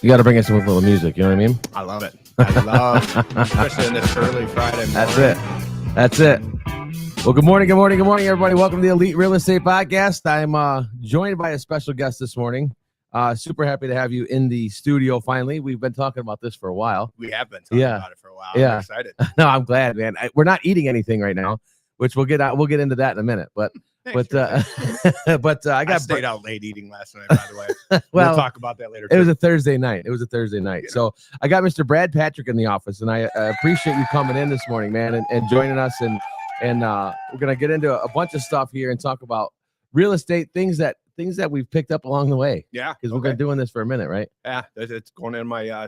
You got to bring us some little music. You know what I mean? I love it. I love, especially in this early Friday morning. That's it. Well, good morning, everybody. Welcome to the Elite Real Estate Podcast. I'm joined by a special guest this morning. Super happy to have you in the studio finally. We've been talking about this for a while. We have been talking about it for a while. Yeah. I'm excited. No, I'm glad, man. We're not eating anything right now, which we'll get into that in a minute. But I stayed out late eating last night, by the way. Well, we'll talk about that later. It was a Thursday night. So I got Mr. Brad Patrick in the office, and I appreciate you coming in this morning, man, and joining us. And we're gonna get into a bunch of stuff here and talk about real estate, things that we've picked up along the way. Yeah, because we've been doing this for a minute, right? Yeah, it's going in my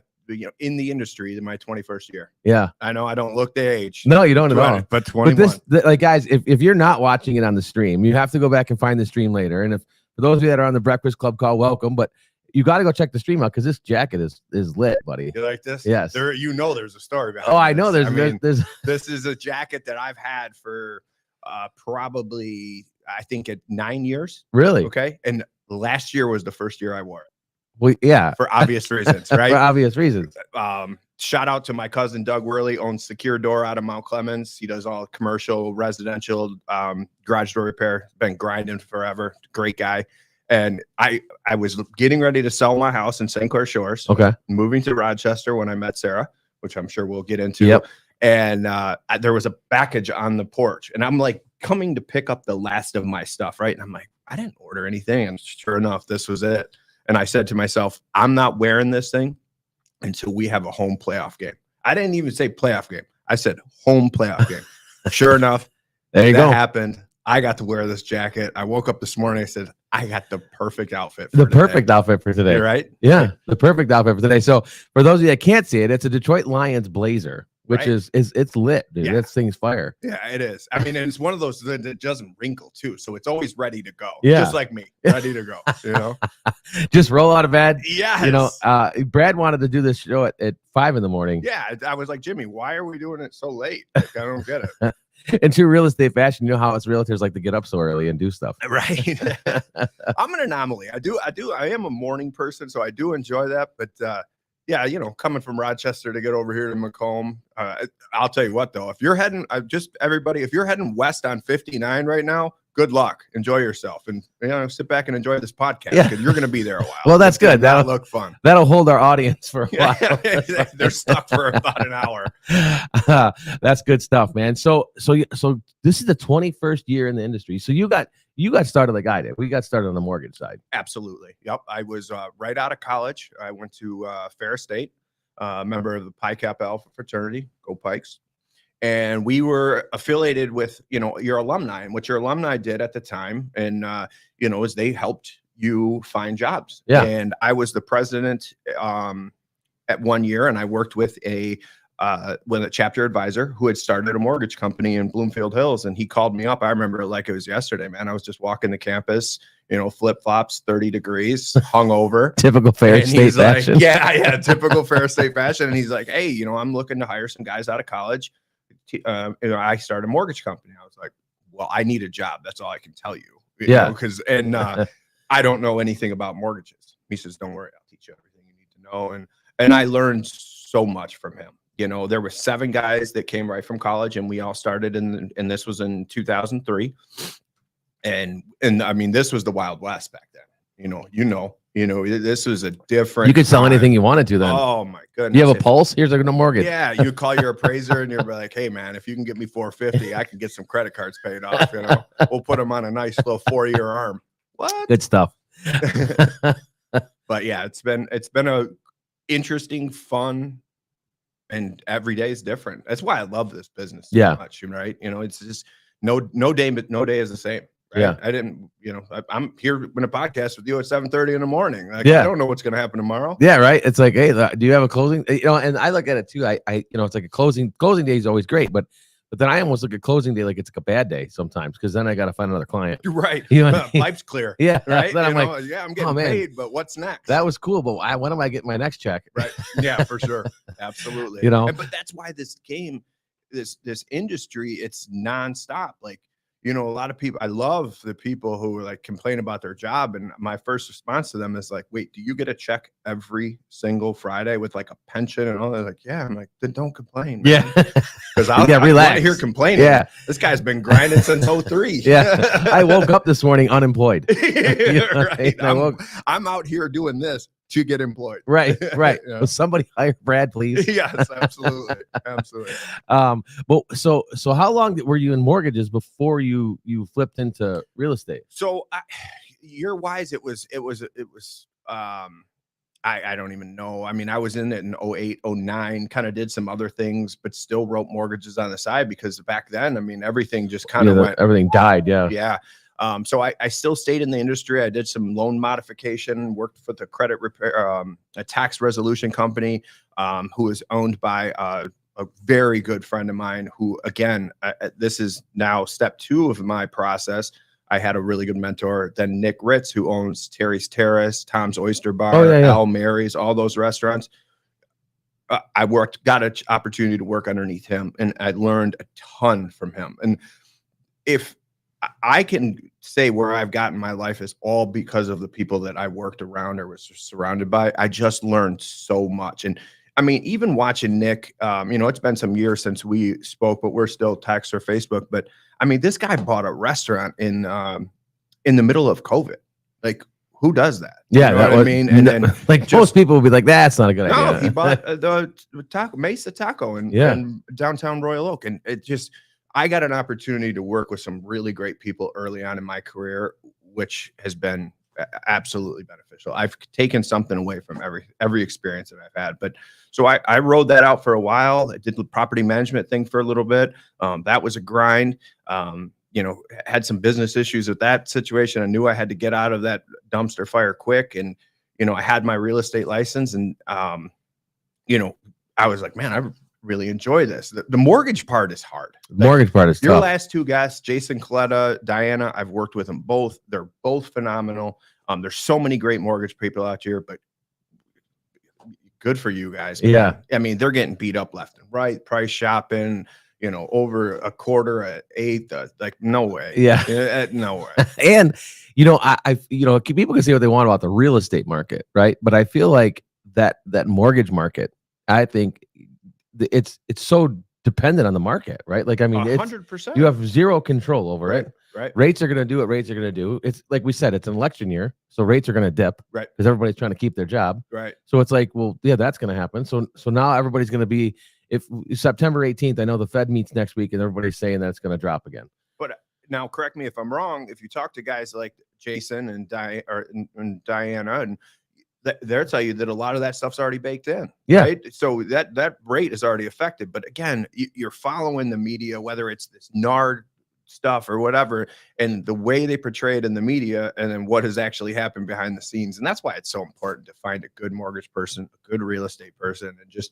in the industry in my 21st year. Yeah, I know I don't look the age. No, you don't at all. But 21. But guys, if you're not watching it on the stream, you have to go back and find the stream later. And for those of you that are on the Breakfast Club call, welcome. But you got to go check the stream out because this jacket is lit, buddy. You like this? Yes. There's a story behind I know. There's this is a jacket that I've had for probably, I think, 9 years. Really? Okay. And last year was the first year I wore it. Well, yeah. For obvious reasons, right? For obvious reasons. Shout out to my cousin Doug Worley, owns Secure Door out of Mount Clemens. He does all commercial, residential, garage door repair. Been grinding forever. Great guy. And I was getting ready to sell my house in St. Clair Shores. Okay. Moving to Rochester when I met Sarah, which I'm sure we'll get into. Yep. And there was a package on the porch, and I'm like coming to pick up the last of my stuff, right? And I'm like, I didn't order anything. And sure enough, this was it. And I said to myself, I'm not wearing this thing until we have a home playoff game. I didn't even say playoff game. I said home playoff game. Sure enough, that happened. I got to wear this jacket. I woke up this morning. I said, I got the perfect outfit for today. Perfect outfit for today. You're right? Yeah, the perfect outfit for today. So for those of you that can't see it, it's a Detroit Lions blazer, which is it's lit, dude. Yeah. That thing's fire. Yeah, it is. I mean, and it's one of those that doesn't wrinkle too. So it's always ready to go. Yeah. Just like me, ready to go, you know? Just roll out of bed. Yes. You know, Brad wanted to do this show at 5 a.m. Yeah. I was like, Jimmy, why are we doing it so late? Like, I don't get it. In true real estate fashion, you know how us realtors like to get up so early and do stuff. Right. I'm an anomaly. I am a morning person, so I do enjoy that. But yeah, coming from Rochester to get over here to Macomb, I'll tell you what, though, if you're heading, if you're heading west on 59 right now, good luck. Enjoy yourself, and sit back and enjoy this podcast because you're going to be there a while. Well, that's good. That'll look fun. That'll hold our audience for a while. They're stuck for about an hour. That's good stuff, man. So this is the 21st year in the industry. So you got started like I did. We got started on the mortgage side. Absolutely. Yep. I was right out of college. I went to Fair State, member of the Pi Kappa Alpha fraternity. Go Pikes. And we were affiliated with, your alumni, and what your alumni did at the time. And, is they helped you find jobs. Yeah. And I was the president at 1 year, and I worked with a chapter advisor who had started a mortgage company in Bloomfield Hills. And he called me up. I remember it like it was yesterday, man. I was just walking the campus, flip-flops, 30 degrees, hungover. Typical Fair State fashion. Like, yeah, typical Fair State fashion. And he's like, hey, I'm looking to hire some guys out of college. I started a mortgage company. I was like, well, I need a job. That's all I can tell you. Because I don't know anything about mortgages. He says, don't worry, I'll teach you everything you need to know. And I learned so much from him. There were 7 guys that came right from college, and we all started and this was in 2003. And I mean, this was the Wild West back then. This was a different. You could sell anything you wanted to then. Oh my goodness! You have a pulse. Here's a mortgage. Yeah, you call your appraiser and you're like, "Hey man, if you can get me $450, I can get some credit cards paid off. We'll put them on a nice little 4-year arm." What? Good stuff. But yeah, it's been a interesting, fun, and every day is different. That's why I love this business so much. Right? It's just no day is the same. Right? Yeah, I didn't. I'm here in a podcast with you at 7:30 in the morning. Like, yeah. I don't know what's going to happen tomorrow. Yeah, right. It's like, hey, do you have a closing? And I look at it too. I it's like a closing day is always great, but then I almost look at closing day like it's like a bad day sometimes because then I got to find another client. Right. Life's clear. Yeah. Right. Then I'm like, I'm getting paid, but what's next? That was cool, but when am I getting my next check? Right. Yeah, for sure. Absolutely. But that's why this game, this industry, it's nonstop. Like, you know, a lot of people, I love the people who like complain about their job. And my first response to them is like, wait, do you get a check every single Friday with like a pension and all that? Like, yeah. I'm like, then don't complain, man. Yeah. Because I'm not here complaining. Yeah. This guy's been grinding since 03. Yeah. I woke up this morning unemployed. Right. I'm out here doing this to get employed. Right. Yeah. Will somebody hire Brad, please? Yes, absolutely. Absolutely. But so how long were you in mortgages before you flipped into real estate? So year wise, it was I don't even know. I mean, I was in it in 08, 09, kind of did some other things, but still wrote mortgages on the side because back then, I mean, everything just kind of went. Everything died. Yeah. Yeah. So I still stayed in the industry. I did some loan modification, worked for the credit repair, a tax resolution company, who is owned by a very good friend of mine who, again, this is now step 2 of my process. I had a really good mentor. Then Nick Ritz, who owns Terry's Terrace, Tom's Oyster Bar, Al Mary's, all those restaurants. I got an opportunity to work underneath him, and I learned a ton from him. And if I can say where I've gotten my life is all because of the people that I worked around or was surrounded by. I just learned so much. And I mean, even watching Nick, you know, it's been some years since we spoke, but we're still text or Facebook. But I mean, this guy bought a restaurant in the middle of COVID. Like, who does that? Yeah, you know what I mean. And then like most people would be like, that's not a good idea. No, he bought the Mesa Taco in downtown Royal Oak, and it just. I got an opportunity to work with some really great people early on in my career, which has been absolutely beneficial. I've taken something away from every experience that I've had. But so I rode that out for a while. I did the property management thing for a little bit. That was a grind. You know, had some business issues with that situation. I knew I had to get out of that dumpster fire quick. And, you know, I had my real estate license, and, you know, I was like, man, I really enjoy this. The mortgage part is hard. Mortgage part is your tough. last 2 guests, Jason Coletta, Diana, I've worked with them both. They're both phenomenal. There's so many great mortgage people out here, but good for you guys. Man. Yeah. I mean, they're getting beat up left and right, price shopping, you know, over a quarter at 8, like no way. Yeah. No way. And, you know, I you know, people can say what they want about the real estate market, right? But I feel like that mortgage market, I think it's so dependent on the market, right? Like, I mean, 100%. You have zero control over it. Right. Rates are going to do what rates are going to do. It's like we said, it's an election year, so rates are going to dip, right? Because everybody's trying to keep their job, right? So it's like, well, yeah, that's going to happen. So now everybody's going to be, if September 18th, I know the Fed meets next week, and everybody's saying that it's going to drop again. But now, correct me if I'm wrong. If you talk to guys like Jason and Diana, and they'll tell you that a lot of that stuff's already baked in. Yeah. Right? So that rate is already affected. But again, you're following the media, whether it's this NARD stuff or whatever, and the way they portray it in the media, and then what has actually happened behind the scenes. And that's why it's so important to find a good mortgage person, a good real estate person, and just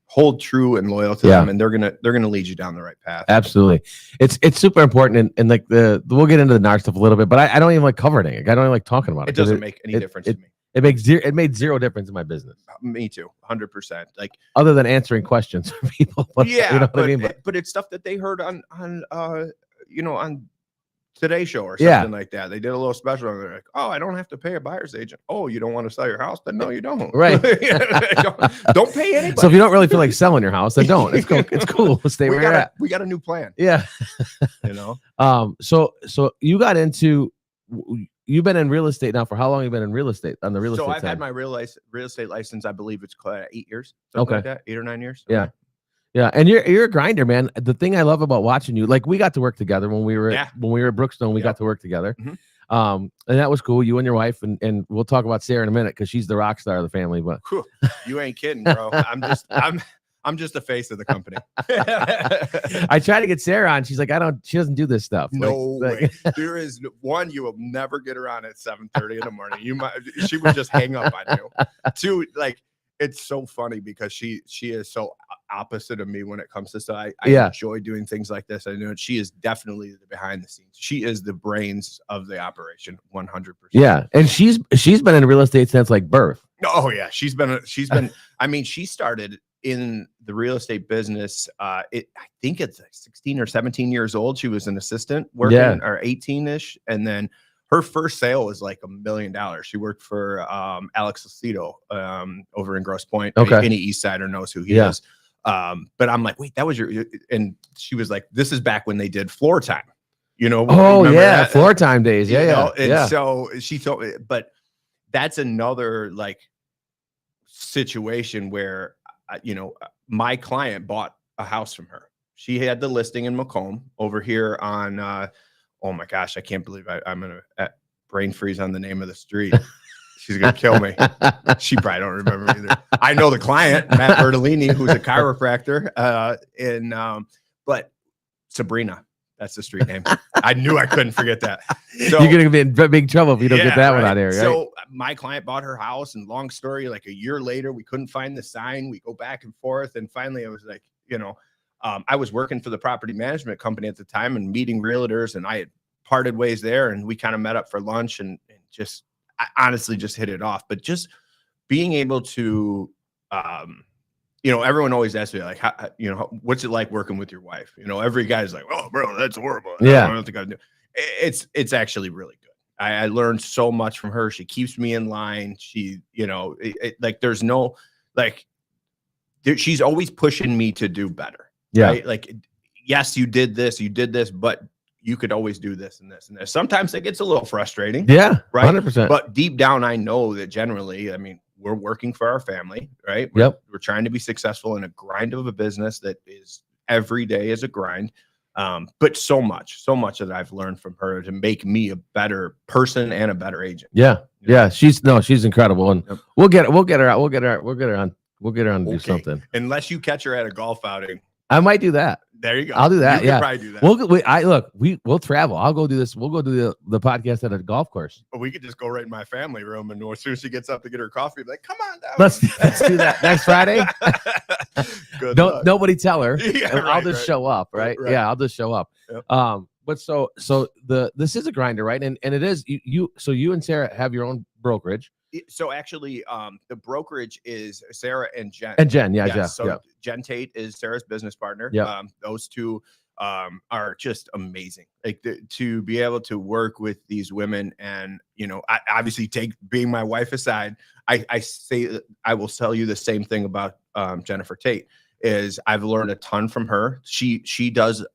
hold true and loyal to them, and they're gonna lead you down the right path. Absolutely. It's super important, and like we'll get into the NARD stuff a little bit, but I don't even like covering it. I don't even like talking about it. It doesn't make any difference to me. It made zero difference in my business. Me too, 100%. Like, other than answering questions from people. But, yeah, you know what I mean? But it's stuff that they heard on you know, on Today Show or something like that. They did a little special, and they're like, "Oh, I don't have to pay a buyer's agent." Oh, you don't want to sell your house? Then no, you don't. Right. don't pay anybody. So if you don't really feel like selling your house, then don't. It's cool. It's cool. Stay where you're at. We got a new plan. Yeah. You know. So you got into. You've been in real estate now for how long? You've been in real estate on the real estate So I've side? had my real estate license. I believe it's 8 years. Something like that, 8 or 9 years. Yeah. Yeah, and you're a grinder, man. The thing I love about watching you, like we got to work together when we were at Brookstone. We got to work together, and that was cool. You and your wife, and we'll talk about Sarah in a minute because she's the rock star of the family. But you ain't kidding, bro. I'm just the face of the company. I try to get Sarah on. She's like, she doesn't do this stuff. No way. There is one, you will never get her on at 7:30 in the morning. She would just hang up on you. 2, like, it's so funny because she is so opposite of me when it comes to stuff. I enjoy doing things like this. I know she is definitely the behind the scenes. She is the brains of the operation, 100%. Yeah, and she's been in real estate since like birth. Oh yeah, she's been. I mean, she started in the real estate business. I think it's like 16 or 17 years old. She was an assistant working, or 18-ish. And then her first sale was like $1 million. She worked for Alex Lucido over in Grosse Pointe. Okay. Any East Sider knows who he is. But I'm like, wait, that was your, and she was like, this is back when they did floor time, you know? Oh yeah. That? Floor time days. Yeah. And so she told me, but that's another like situation where, you know, my client bought a house from her. She had the listing in Macomb over here on, oh my gosh, I can't believe I'm going to brain freeze on the name of the street. She's going to kill me. She probably don't remember either. I know the client, Matt Bertolini, who's a chiropractor. But Sabrina, that's the street name. I knew I couldn't forget that. So, you're going to be in big trouble if you don't get that one out there, right? So my client bought her house, and long story, like a year later, we couldn't find the sign. We go back and forth. And finally, I was like, you know, I was working for the property management company at the time and meeting realtors, and I had parted ways there, and we kind of met up for lunch and just, I honestly just hit it off. But just being able to, you know, everyone always asks me like, how, you know, what's it like working with your wife? You know, every guy's like, oh, bro, that's horrible. I don't think I do. It's actually really good. I learned so much from her. She keeps me in line. She, you know, like there's no, like, she's always pushing me to do better. Yeah. Right? Like, yes, you did this, but you could always do this and this and this. Sometimes it gets a little frustrating. Yeah. Right. 100%. But deep down, I know that generally, I mean, we're working for our family, right? We're trying to be successful in a grind of a business that is every day is a grind. But so much that I've learned from her to make me a better person and a better agent. Yeah. You know? Yeah. She's incredible. And we'll get her out. We'll get her on to do something. Unless you catch her at a golf outing. I might do that. There you go. I'll do that. You could probably do that. We'll travel. I'll go do this. We'll go do the podcast at a golf course. Or we could just go right in my family room, and as soon as she gets up to get her coffee, be like, come on down. Let's do that next Friday. Nobody tell her. Yeah, I'll just show up. Right? Yeah, I'll just show up. Yep. But so this is a grinder, right? And it is you. So you and Sarah have your own brokerage. So actually, the brokerage is Sarah and Jen. So Jen Tate is Sarah's business partner. Yeah. Those two are just amazing. Like to be able to work with these women, and you know, I obviously take being my wife aside. I say I will tell you the same thing about Jennifer Tate. Is I've learned a ton from her. She does.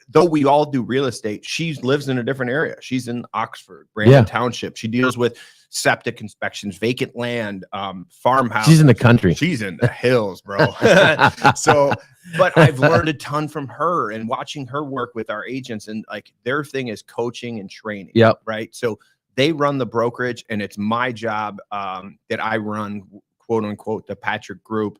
Though we all do real estate, she lives in a different area. She's in Oxford, Brandon Township. She deals with septic inspections, vacant land, farmhouse. She's in the country. She's in the hills, bro. So, but I've learned a ton from her and watching her work with our agents, and like their thing is coaching and training. Yep. Right. So they run the brokerage, and it's my job that I run, quote unquote, the Patrick Group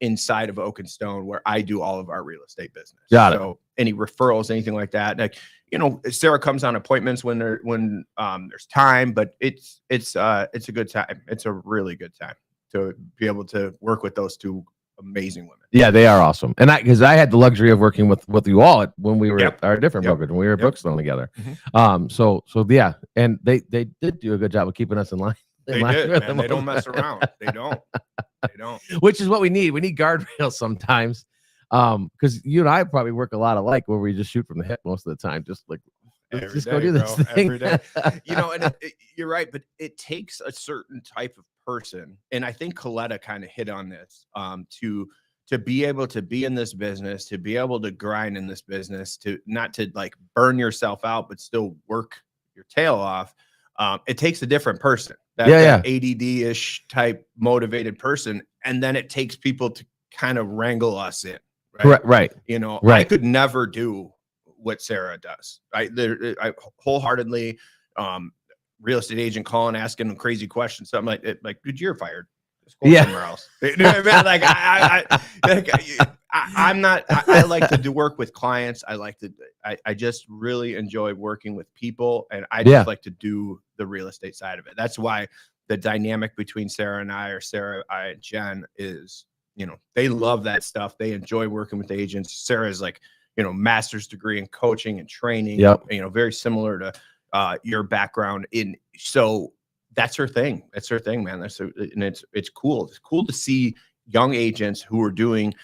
inside of Oak and Stone, where I do all of our real estate business. Got it. So any referrals, anything like that, like, you know, Sarah comes on appointments when there's time, but it's a good time. It's a really good time to be able to work with those two amazing women. Yeah, they are awesome. And because I had the luxury of working with you all when we were at our different brokerage, when we were at Brookstone together. Mm-hmm. So yeah, and they did do a good job of keeping us in line. They did, man. They don't mess around. They don't. Which is what we need. We need guardrails sometimes. Because you and I probably work a lot alike, where we just shoot from the hip most of the time. Just like, just go do this thing. Every day. You know, and you're right, but it takes a certain type of person, and I think Coletta kind of hit on this, to be able to be in this business, to be able to grind in this business, to not to like burn yourself out, but still work your tail off. It takes a different person, that ADD-ish type motivated person, and then it takes people to kind of wrangle us in. Right. You know, I could never do what Sarah does. I wholeheartedly, real estate agent calling, asking them crazy questions. Something like, dude, you're fired. Just go somewhere else. You know what I mean? I'm not. I like to work with clients. I just really enjoy working with people, and I just like to do the real estate side of it. That's why the dynamic between Sarah and I, or Sarah, I, and Jen is, you know, they love that stuff. They enjoy working with agents. Sarah's like, you know, master's degree in coaching and training, you know, very similar to your background so that's her thing. That's her thing, man. And it's cool. It's cool to see young agents who were doing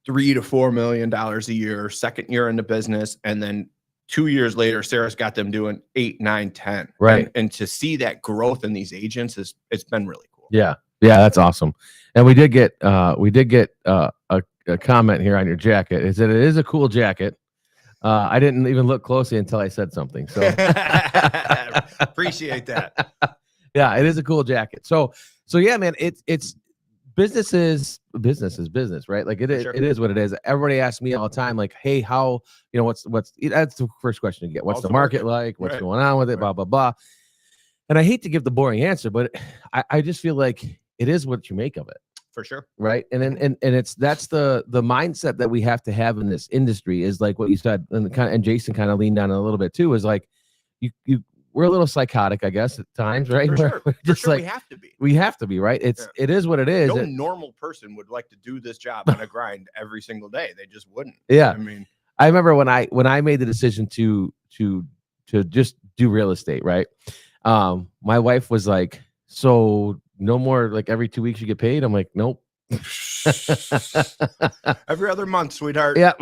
$3 to $4 million a year, second year in the business, and then 2 years later, Sarah's got them doing 8, 9, 10. Right. And to see that growth in these agents it's been really cool. Yeah. Yeah. That's awesome. And we did get a comment here on your jacket. It said it is a cool jacket. I didn't even look closely until I said something. So appreciate that. Yeah, it is a cool jacket. So yeah, man, it's business is business, right? Like it is what it is. Everybody asks me all the time, like, hey, how, what's that's the first question you get. What's the market like? What's going on with it? Blah, blah, blah. And I hate to give the boring answer, but I just feel like it is what you make of it. For sure. Right. And then that's the mindset that we have to have in this industry is like what you said, and Jason kind of leaned on it a little bit too, is like we're a little psychotic, I guess, at times, right? For sure. We're just like, we have to be, right? It is what it is. No normal person would like to do this job on a grind every single day. They just wouldn't. Yeah. I mean, I remember when I made the decision to just do real estate, right? My wife was like, so no more like every 2 weeks you get paid. I'm like, nope. Every other month, sweetheart. Yeah.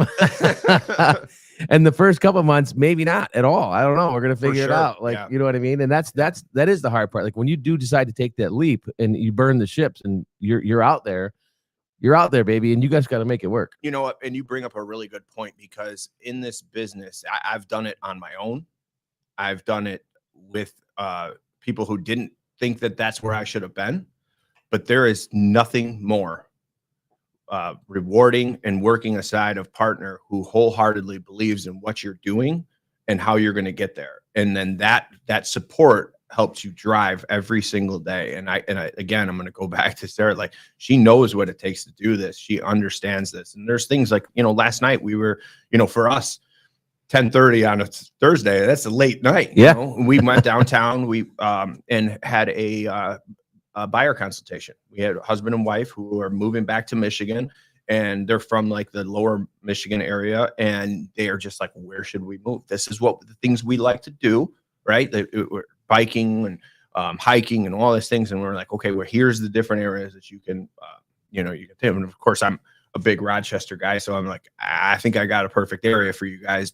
And the first couple of months, maybe not at all. I don't know. We're gonna figure it out. Like, you know what I mean? And that is the hard part. Like when you do decide to take that leap and you burn the ships and you're out there, baby, and you guys got to make it work. You know what? And you bring up a really good point, because in this business, I've done it on my own. I've done it with people who didn't think that that's where I should have been, but there is nothing more rewarding and working aside of partner who wholeheartedly believes in what you're doing and how you're going to get there. And then that support helps you drive every single day. And I again, I'm going to go back to Sarah. Like, she knows what it takes to do this. She understands this. And there's things like, last night we were, for us, 10:30 on a Thursday, that's a late night. Yeah. We went downtown, and had a buyer consultation. We had a husband and wife who are moving back to Michigan, and they're from like the lower Michigan area. And they are just like, where should we move? This is what the things we like to do. Right. We're biking and hiking and all these things. And we're like, okay, well, here's the different areas that you can, you can take. And of course, I'm a big Rochester guy. So I'm like, I think I got a perfect area for you guys,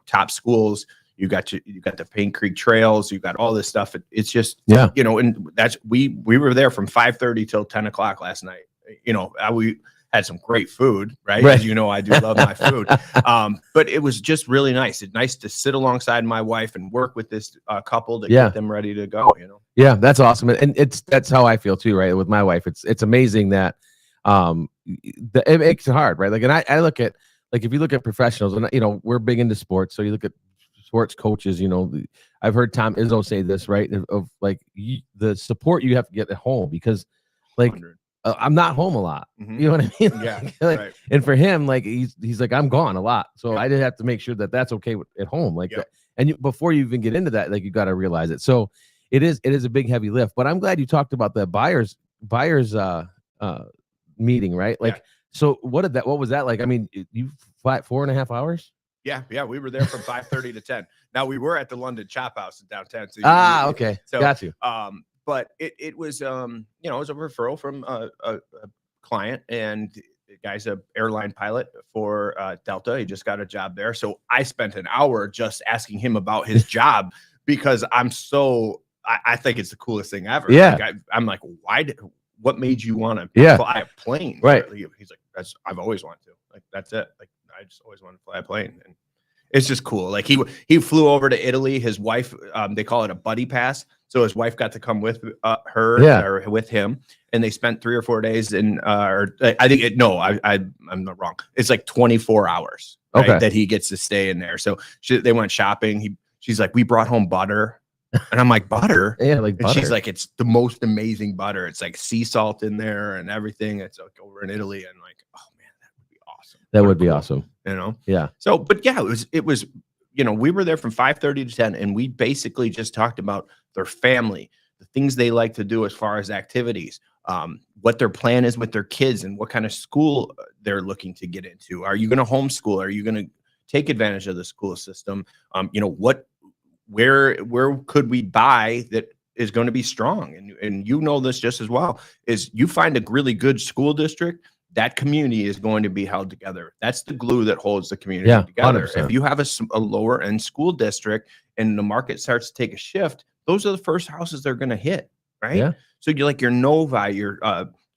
top schools. You got the Paint Creek trails. You got all this stuff. It's just, and that's, we were there from 5:30 till 10 o'clock last night. We had some great food, right? As you know, I do love my food. But it was just really nice. It's nice to sit alongside my wife and work with this couple to get them ready to go, Yeah, that's awesome. And that's how I feel too, right? With my wife, it's amazing that it makes it hard, right? Like, and I look at, like, if you look at professionals, and we're big into sports, so you look at sports coaches. I've heard Tom Izzo say this, right? Of like the support you have to get at home, because like I'm not home a lot. Mm-hmm. You know what I mean? Yeah. Right. And for him, like he's like, I'm gone a lot, so I did have to make sure that that's okay at home. Like, and before you even get into that, like, you got to realize it. So it is a big heavy lift. But I'm glad you talked about the buyers meeting, right? Like, so what was that like? I mean, you flat 4.5 hours? Yeah, we were there from 5:30 to 10. Now, we were at the London Chop House in downtown. So okay. So, got you. But it was it was a referral from a client, and the guy's an airline pilot for Delta. He just got a job there. So I spent an hour just asking him about his job, because I think it's the coolest thing ever. Yeah. Like, I'm like, what made you want to fly a plane? Right. He's like, I've always wanted to. Like, that's it. Like, I just always wanted to fly a plane. And it's just cool. Like, he flew over to Italy. His wife, they call it a buddy pass. So his wife got to come with her or with him, and they spent 3 or 4 days in, or I think I'm not wrong. It's like 24 hours that he gets to stay in there. So they went shopping. She's like, we brought home butter. And I'm like, butter? Yeah, like butter. And she's like, it's the most amazing butter. It's like sea salt in there and everything. It's like over in Italy. And like, oh man, that would be awesome. That would be awesome. Yeah. So, but yeah, it was, we were there from 5:30 to 10, and we basically just talked about their family, the things they like to do as far as activities, what their plan is with their kids, and what kind of school they're looking to get into. Are you going to homeschool? Are you going to take advantage of the school system? Where could we buy that is going to be strong. And you know this just as well, is you find a really good school district, that community is going to be held together. That's the glue that holds the community together. 100%. If you have a lower end school district and the market starts to take a shift, those are the first houses they're going to hit, right? Yeah. So you're like your Novi, your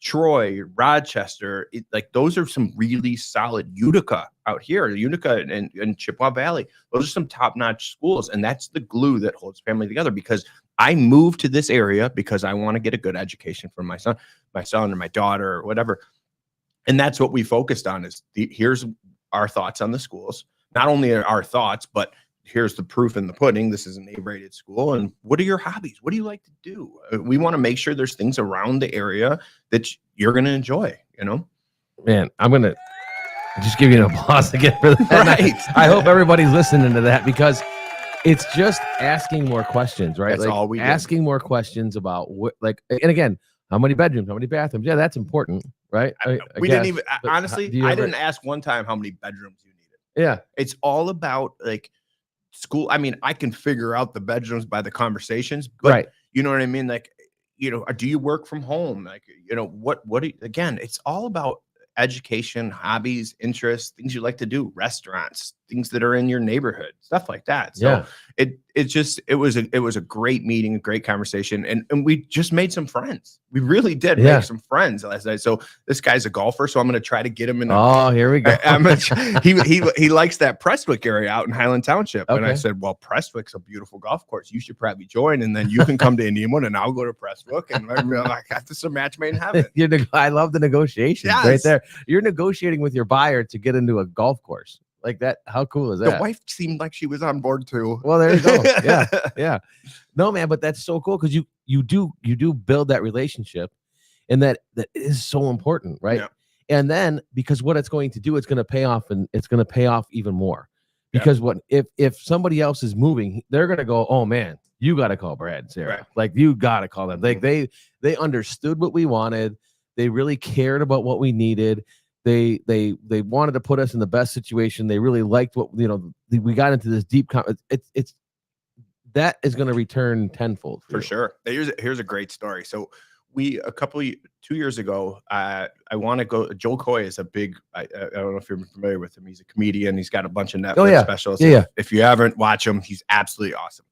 Troy, your Rochester, like those are some really solid. Utica out here, Utica and Chippewa Valley, those are some top-notch schools, and that's the glue that holds family together. Because I moved to this area because I want to get a good education for my son or my daughter or whatever. And that's what we focused on is here's our thoughts on the schools. Not only our thoughts, but here's the proof in the pudding. This is an A-rated school. And what are your hobbies? What do you like to do? We want to make sure there's things around the area that you're going to enjoy, you know? Man, I'm going to just give you an applause again for that. Right. I hope everybody's listening to that, because it's just asking more questions, right? That's like all we did. asking more questions about what, like, and again, how many bedrooms, how many bathrooms? Yeah, that's important, right? We guess, didn't even, honestly, I didn't ask one time how many bedrooms you needed. Yeah. It's all about like school. I mean, I can figure out the bedrooms by the conversations, but Right. you know what I mean? Like, you know, do you work from home? Like, you know, what do you, again, it's all about education, hobbies, interests, things you like to do, restaurants, things that are in your neighborhood, stuff like that. So it was a great meeting, a great conversation. And we just made some friends. We really did make some friends last night. So this guy's a golfer, so I'm going to try to get him in. Here we go. He likes that Prestwick area out in Highland Township. And I said, well, Prestwick's a beautiful golf course. You should probably join. And then you can come to Indianwood and I'll go to Prestwick. And I got this a match made in heaven. I love the negotiations right there. You're negotiating with your buyer to get into a golf course like that. How cool is that? The wife seemed like she was on board too. Well, there you go. Yeah. No, man, but that's so cool, because you do build that relationship, and that is so important, right? Yeah. And then, because what it's going to do, it's going to pay off, and it's going to pay off even more. Because if somebody else is moving, they're going to go, oh man, you got to call Brad and Sarah. Right. Like, you got to call them. Like, they understood what we wanted. They really cared about what we needed. They wanted to put us in the best situation. They really liked what, you know, we got into this deep. It's that is going to return tenfold for sure. Here's a great story. So 2 years ago, I want to go. Joe Coy is a big. I don't know if you're familiar with him. He's a comedian. He's got a bunch of Netflix specials. If you haven't, watch him. He's absolutely awesome.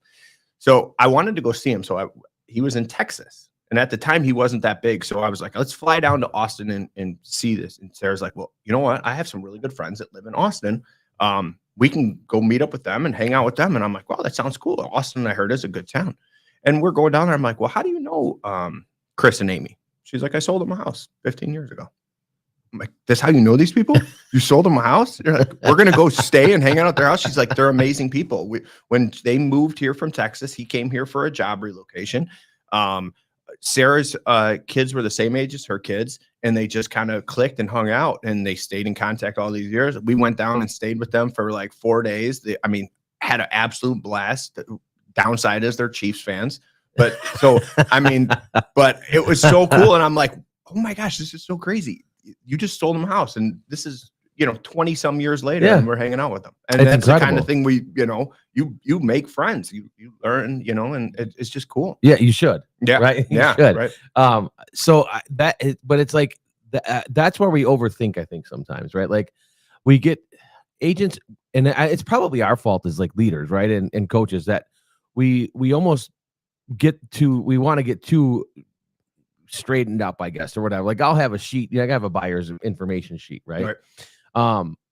So I wanted to go see him. So he was in Texas. And at the time, he wasn't that big. So I was like, let's fly down to Austin and see this. And Sarah's like, well, you know what? I have some really good friends that live in Austin. We can go meet up with them and hang out with them. And I'm like, wow, that sounds cool. Austin, I heard, is a good town. And we're going down there. I'm like, well, how do you know Chris and Amy? She's like, I sold them a house 15 years ago. I'm like, that's how you know these people? You sold them a house? You're like, we're going to go stay and hang out at their house. She's like, they're amazing people. When they moved here from Texas, he came here for a job relocation. Sarah's kids were the same age as her kids, and they just kind of clicked and hung out, and they stayed in contact all these years. We went down and stayed with them for like 4 days. Had an absolute blast. Downside is they're Chiefs fans, but it was so cool. And I'm like, oh my gosh, this is so crazy. You just sold them a house, and this is, 20 some years later, and we're hanging out with them. And that's incredible. The kind of thing you make friends, you learn, and it's just cool. Yeah, you should. Yeah. Right. You should. Right. But it's like, that's where we overthink, I think, sometimes, right? Like, we get agents, and it's probably our fault as like leaders, right? And coaches, that we almost we want to get too straightened up, I guess, or whatever. Like, I'll have a sheet, I have a buyer's information sheet, right?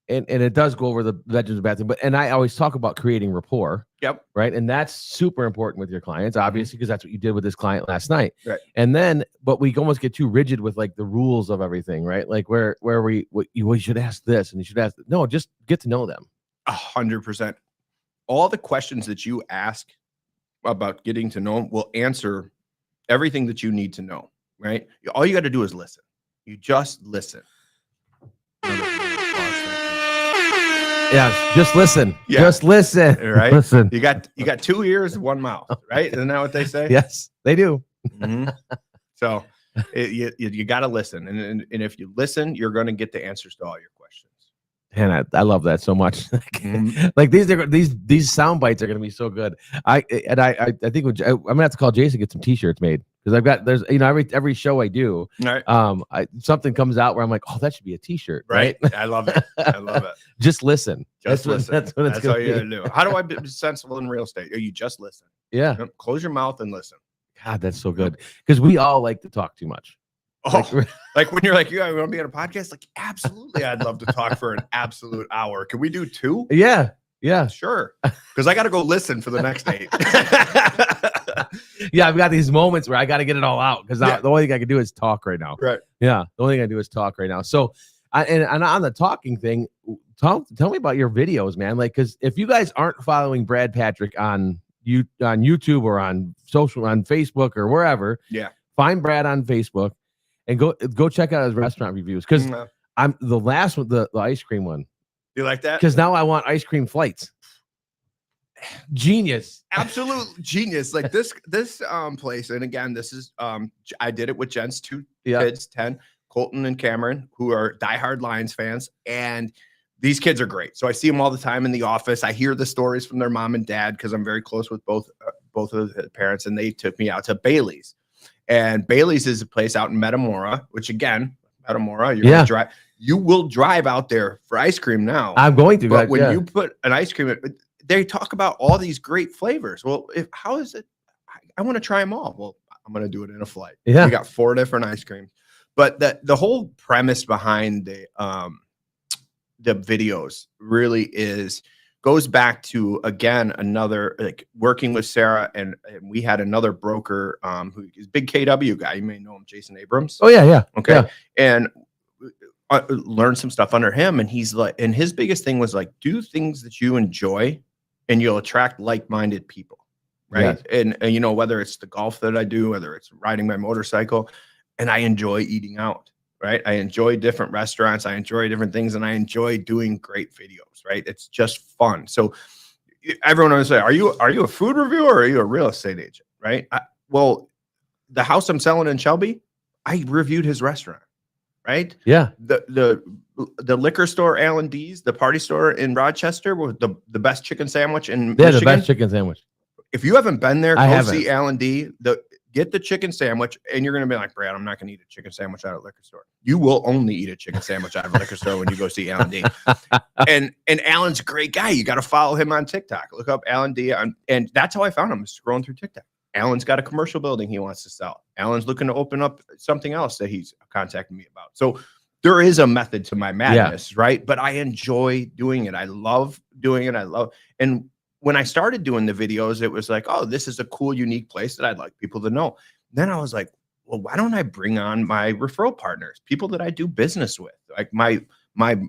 And it does go over the bedrooms and bathroom, and I always talk about creating rapport. Yep. Right. And that's super important with your clients, obviously, because that's what you did with this client last night. Right. And then, but we almost get too rigid with like the rules of everything, right? Like where you should ask this and you should ask that. No, just get to know them. 100%. All the questions that you ask about getting to know them will answer everything that you need to know, right? All you got to do is listen. You just listen. Yeah, just listen. Yeah. Just listen. Right. Listen. You got 2 ears, 1 mouth, right? Isn't that what they say? Yes, they do. Mm-hmm. So you got to listen, and if you listen, you're going to get the answers to all your questions. And I love that so much. Like these sound bites are gonna be so good. I think I'm gonna have to call Jason, get some T-shirts made, because there's every show I do, something comes out where I'm like, oh, that should be a T-shirt, right? I love it. I love it. Just listen. Just listen. That's what it's That's all gonna you be. gotta do. How do I be sensible in real estate? You just listen. Yeah. Close your mouth and listen. God, that's so good, because we all like to talk too much. Oh, like when you're like, you want to be on a podcast? Like, absolutely. I'd love to talk for an absolute hour. Can we do 2? Yeah. Sure. Because I got to go listen for the next 8. Yeah, I've got these moments where I got to get it all out, because the only thing I can do is talk right now. Right. Yeah. The only thing I do is talk right now. So, and on the talking thing, tell me about your videos, man. Like, because if you guys aren't following Brad Patrick on YouTube or on Facebook or wherever, find Brad on Facebook. And go check out his restaurant reviews, because I'm the last one, the ice cream one. You like that? Because now I want ice cream flights. Genius, absolute genius. Like this place, and again, this is I did it with Jen's 2 kids, 10, Colton and Cameron, who are diehard Lions fans, and these kids are great. So I see them all the time in the office. I hear the stories from their mom and dad, because I'm very close with both of the parents, and they took me out to Bailey's. And Bailey's is a place out in Metamora, which again, Metamora, you will drive out there for ice cream now. I'm going to. But when you put an ice cream, they talk about all these great flavors. Well, how is it? I want to try them all. Well, I'm going to do it in a flight. Yeah. We got 4 different ice creams. But the whole premise behind the videos really goes back to, again, another, like, working with Sarah, and we had another broker who is a big KW guy. You may know him, Jason Abrams. Oh yeah. Okay. Yeah. And learned some stuff under him, and he's like, and his biggest thing was like, do things that you enjoy, and you'll attract like-minded people, right? Yes. And whether it's the golf that I do, whether it's riding my motorcycle, and I enjoy eating out. Right. I enjoy different restaurants. I enjoy different things, and I enjoy doing great videos. Right. It's just fun. So everyone always say, are you a food reviewer, or are you a real estate agent? Right. Well, the house I'm selling in Shelby, I reviewed his restaurant. Right. Yeah. The liquor store, Alan D's, the party store in Rochester, with the best chicken sandwich in Michigan. The best chicken sandwich. If you haven't been there, go see Alan D. Get the chicken sandwich, and you're going to be like, Brad, I'm not going to eat a chicken sandwich out of a liquor store. You will only eat a chicken sandwich out of a liquor store when you go see Alan D. And Alan's a great guy. You got to follow him on TikTok. Look up Alan D. And that's how I found him, scrolling through TikTok. Alan's got a commercial building he wants to sell. Alan's looking to open up something else that he's contacting me about. So there is a method to my madness, right? But I enjoy doing it. I love doing it. And when I started doing the videos, it was like, oh, this is a cool, unique place that I'd like people to know. Then I was like, well, why don't I bring on my referral partners, people that I do business with, like my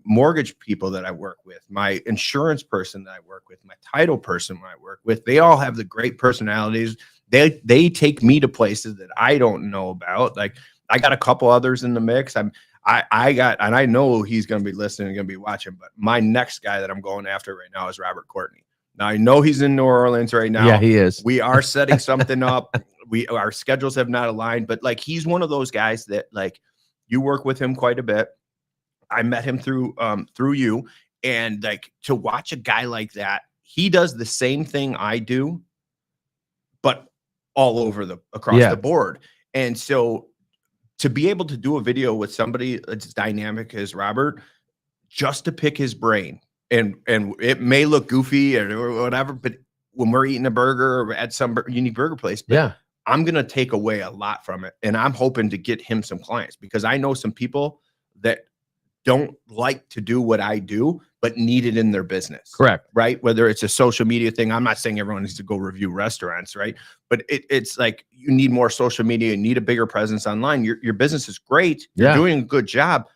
mortgage people that I work with, my insurance person that I work with, my title person I work with. They all have the great personalities. They take me to places that I don't know about. Like, I got a couple others in the mix. I know he's going to be listening and going to be watching, but my next guy that I'm going after right now is Robert Courtney. Now, I know he's in New Orleans right now. Yeah, he is. We are setting something up. Our schedules have not aligned, but like, he's one of those guys that, like, you work with him quite a bit. I met him through you, and like, to watch a guy like that, he does the same thing I do, but all over across the board. And so to be able to do a video with somebody that's dynamic as Robert, just to pick his brain, and it may look goofy or whatever, but when we're eating a burger or at some unique burger place, I'm going to take away a lot from it. And I'm hoping to get him some clients, because I know some people that don't like to do what I do, but need it in their business. Correct. Right. Whether it's a social media thing. I'm not saying everyone needs to go review restaurants, right? But it's like, you need more social media, you need a bigger presence online. Your business is great. You're doing a good job,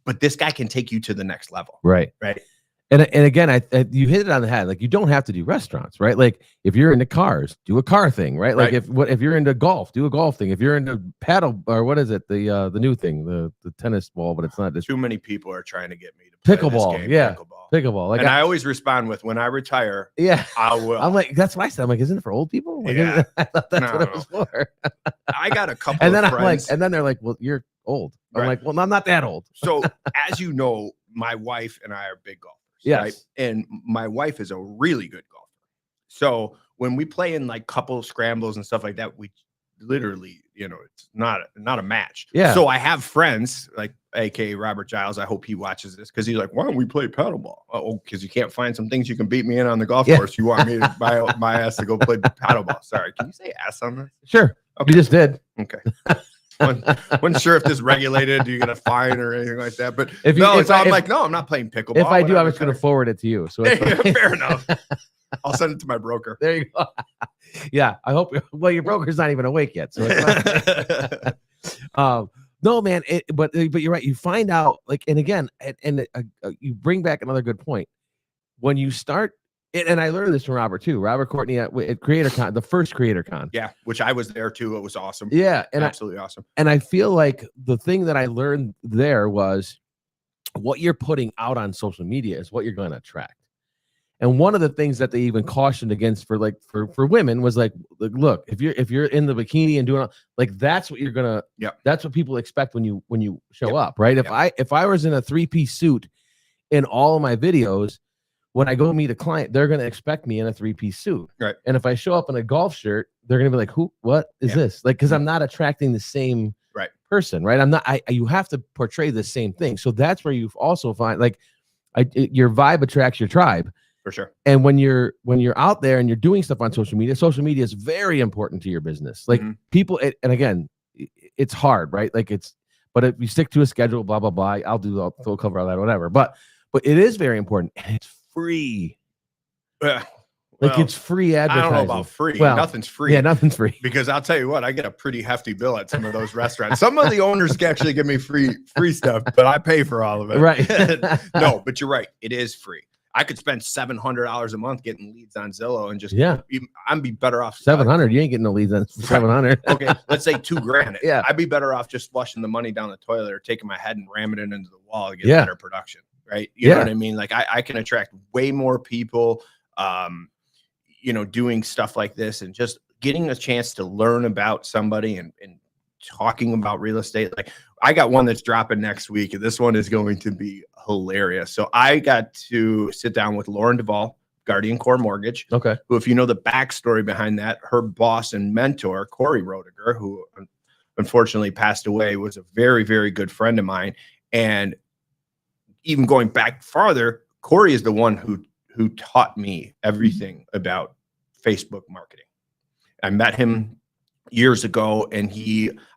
but this guy can take you to the next level. Right. Right. And again, you hit it on the head. Like, you don't have to do restaurants, right? Like, if you're into cars, do a car thing, right? Like, if you're into golf, do a golf thing. If you're into paddle, or what is it, the new thing, the tennis ball, but it's not. Too many people are trying to get me to play pickleball. This game, Pickleball. Like, and I always respond with, when I retire, I will. I'm like, that's what I said. I'm like, isn't it for old people? Like, I thought that's what it was for. I got a couple. And then of friends. and then they're like, well, you're old. I'm like, well, I'm not that old. So, as you know, my wife and I are big golfers. Yes. Right? And my wife is a really good golfer. So when we play in like couple scrambles and stuff like that, we literally, it's not a match. Yeah. So I have friends like AKA Robert Giles. I hope he watches this because he's like, why don't we play paddleball? Oh, because you can't find some things you can beat me in on the golf course. You want me to buy my ass to go play paddleball. Sorry. Can you say ass on this? Sure. Okay. You just did. Okay. Wasn't sure if this regulated. Do you get a fine or anything like that? But no, I'm not playing pickleball. If I do, I was going to forward it to you. So fair enough. I'll send it to my broker. There you go. Yeah, I hope. Well, your broker's not even awake yet, so it's not. No, man. But you're right. You find out and again, you bring back another good point when you start. And I learned this from Robert too. Robert Courtney at CreatorCon, the first CreatorCon. Yeah, which I was there too. It was awesome. Yeah, and absolutely awesome. And I feel like the thing that I learned there was what you're putting out on social media is what you're going to attract. And one of the things that they even cautioned against for women was like, look, if you're in the bikini and doing that's what you're gonna, that's what people expect when you show up, right? If I was in a 3-piece suit in all of my videos, when I go meet a client, they're gonna expect me in a 3-piece suit, right? And if I show up in a golf shirt, they're gonna be like, what is this? Like, because I'm not attracting the same person, right? I'm not. You have to portray the same thing. So that's where you also find your vibe attracts your tribe. For sure. And when you're out there and you're doing stuff on social media is very important to your business. Like people, and again, it's hard, right? But if you stick to a schedule, blah, blah, blah, I'll cover all that, whatever. But it is very important and it's free. It's free advertising. I don't know about free. Nothing's free. Yeah, nothing's free. Because I'll tell you what, I get a pretty hefty bill at some of those restaurants. Some of the owners can actually give me free stuff, but I pay for all of it. Right. No, but you're right. It is free. I could spend $700 a month getting leads on Zillow and just I'd be better off. 700. You ain't getting no leads on 700. Okay, let's say $2,000. Yeah, I'd be better off just flushing the money down the toilet or taking my head and ramming it into the wall to get better production. Right? You know what I mean? Like I can attract way more people. Doing stuff like this and just getting a chance to learn about somebody and talking about real estate. Like I got one that's dropping next week and this one is going to be hilarious. So I got to sit down with Lauren Duvall, Guardian Core Mortgage. Okay. Who, if you know the backstory behind that, her boss and mentor, Corey Roediger, who unfortunately passed away, was a very, very good friend of mine. And even going back farther, Corey is the one who taught me everything about Facebook marketing. I met him years ago and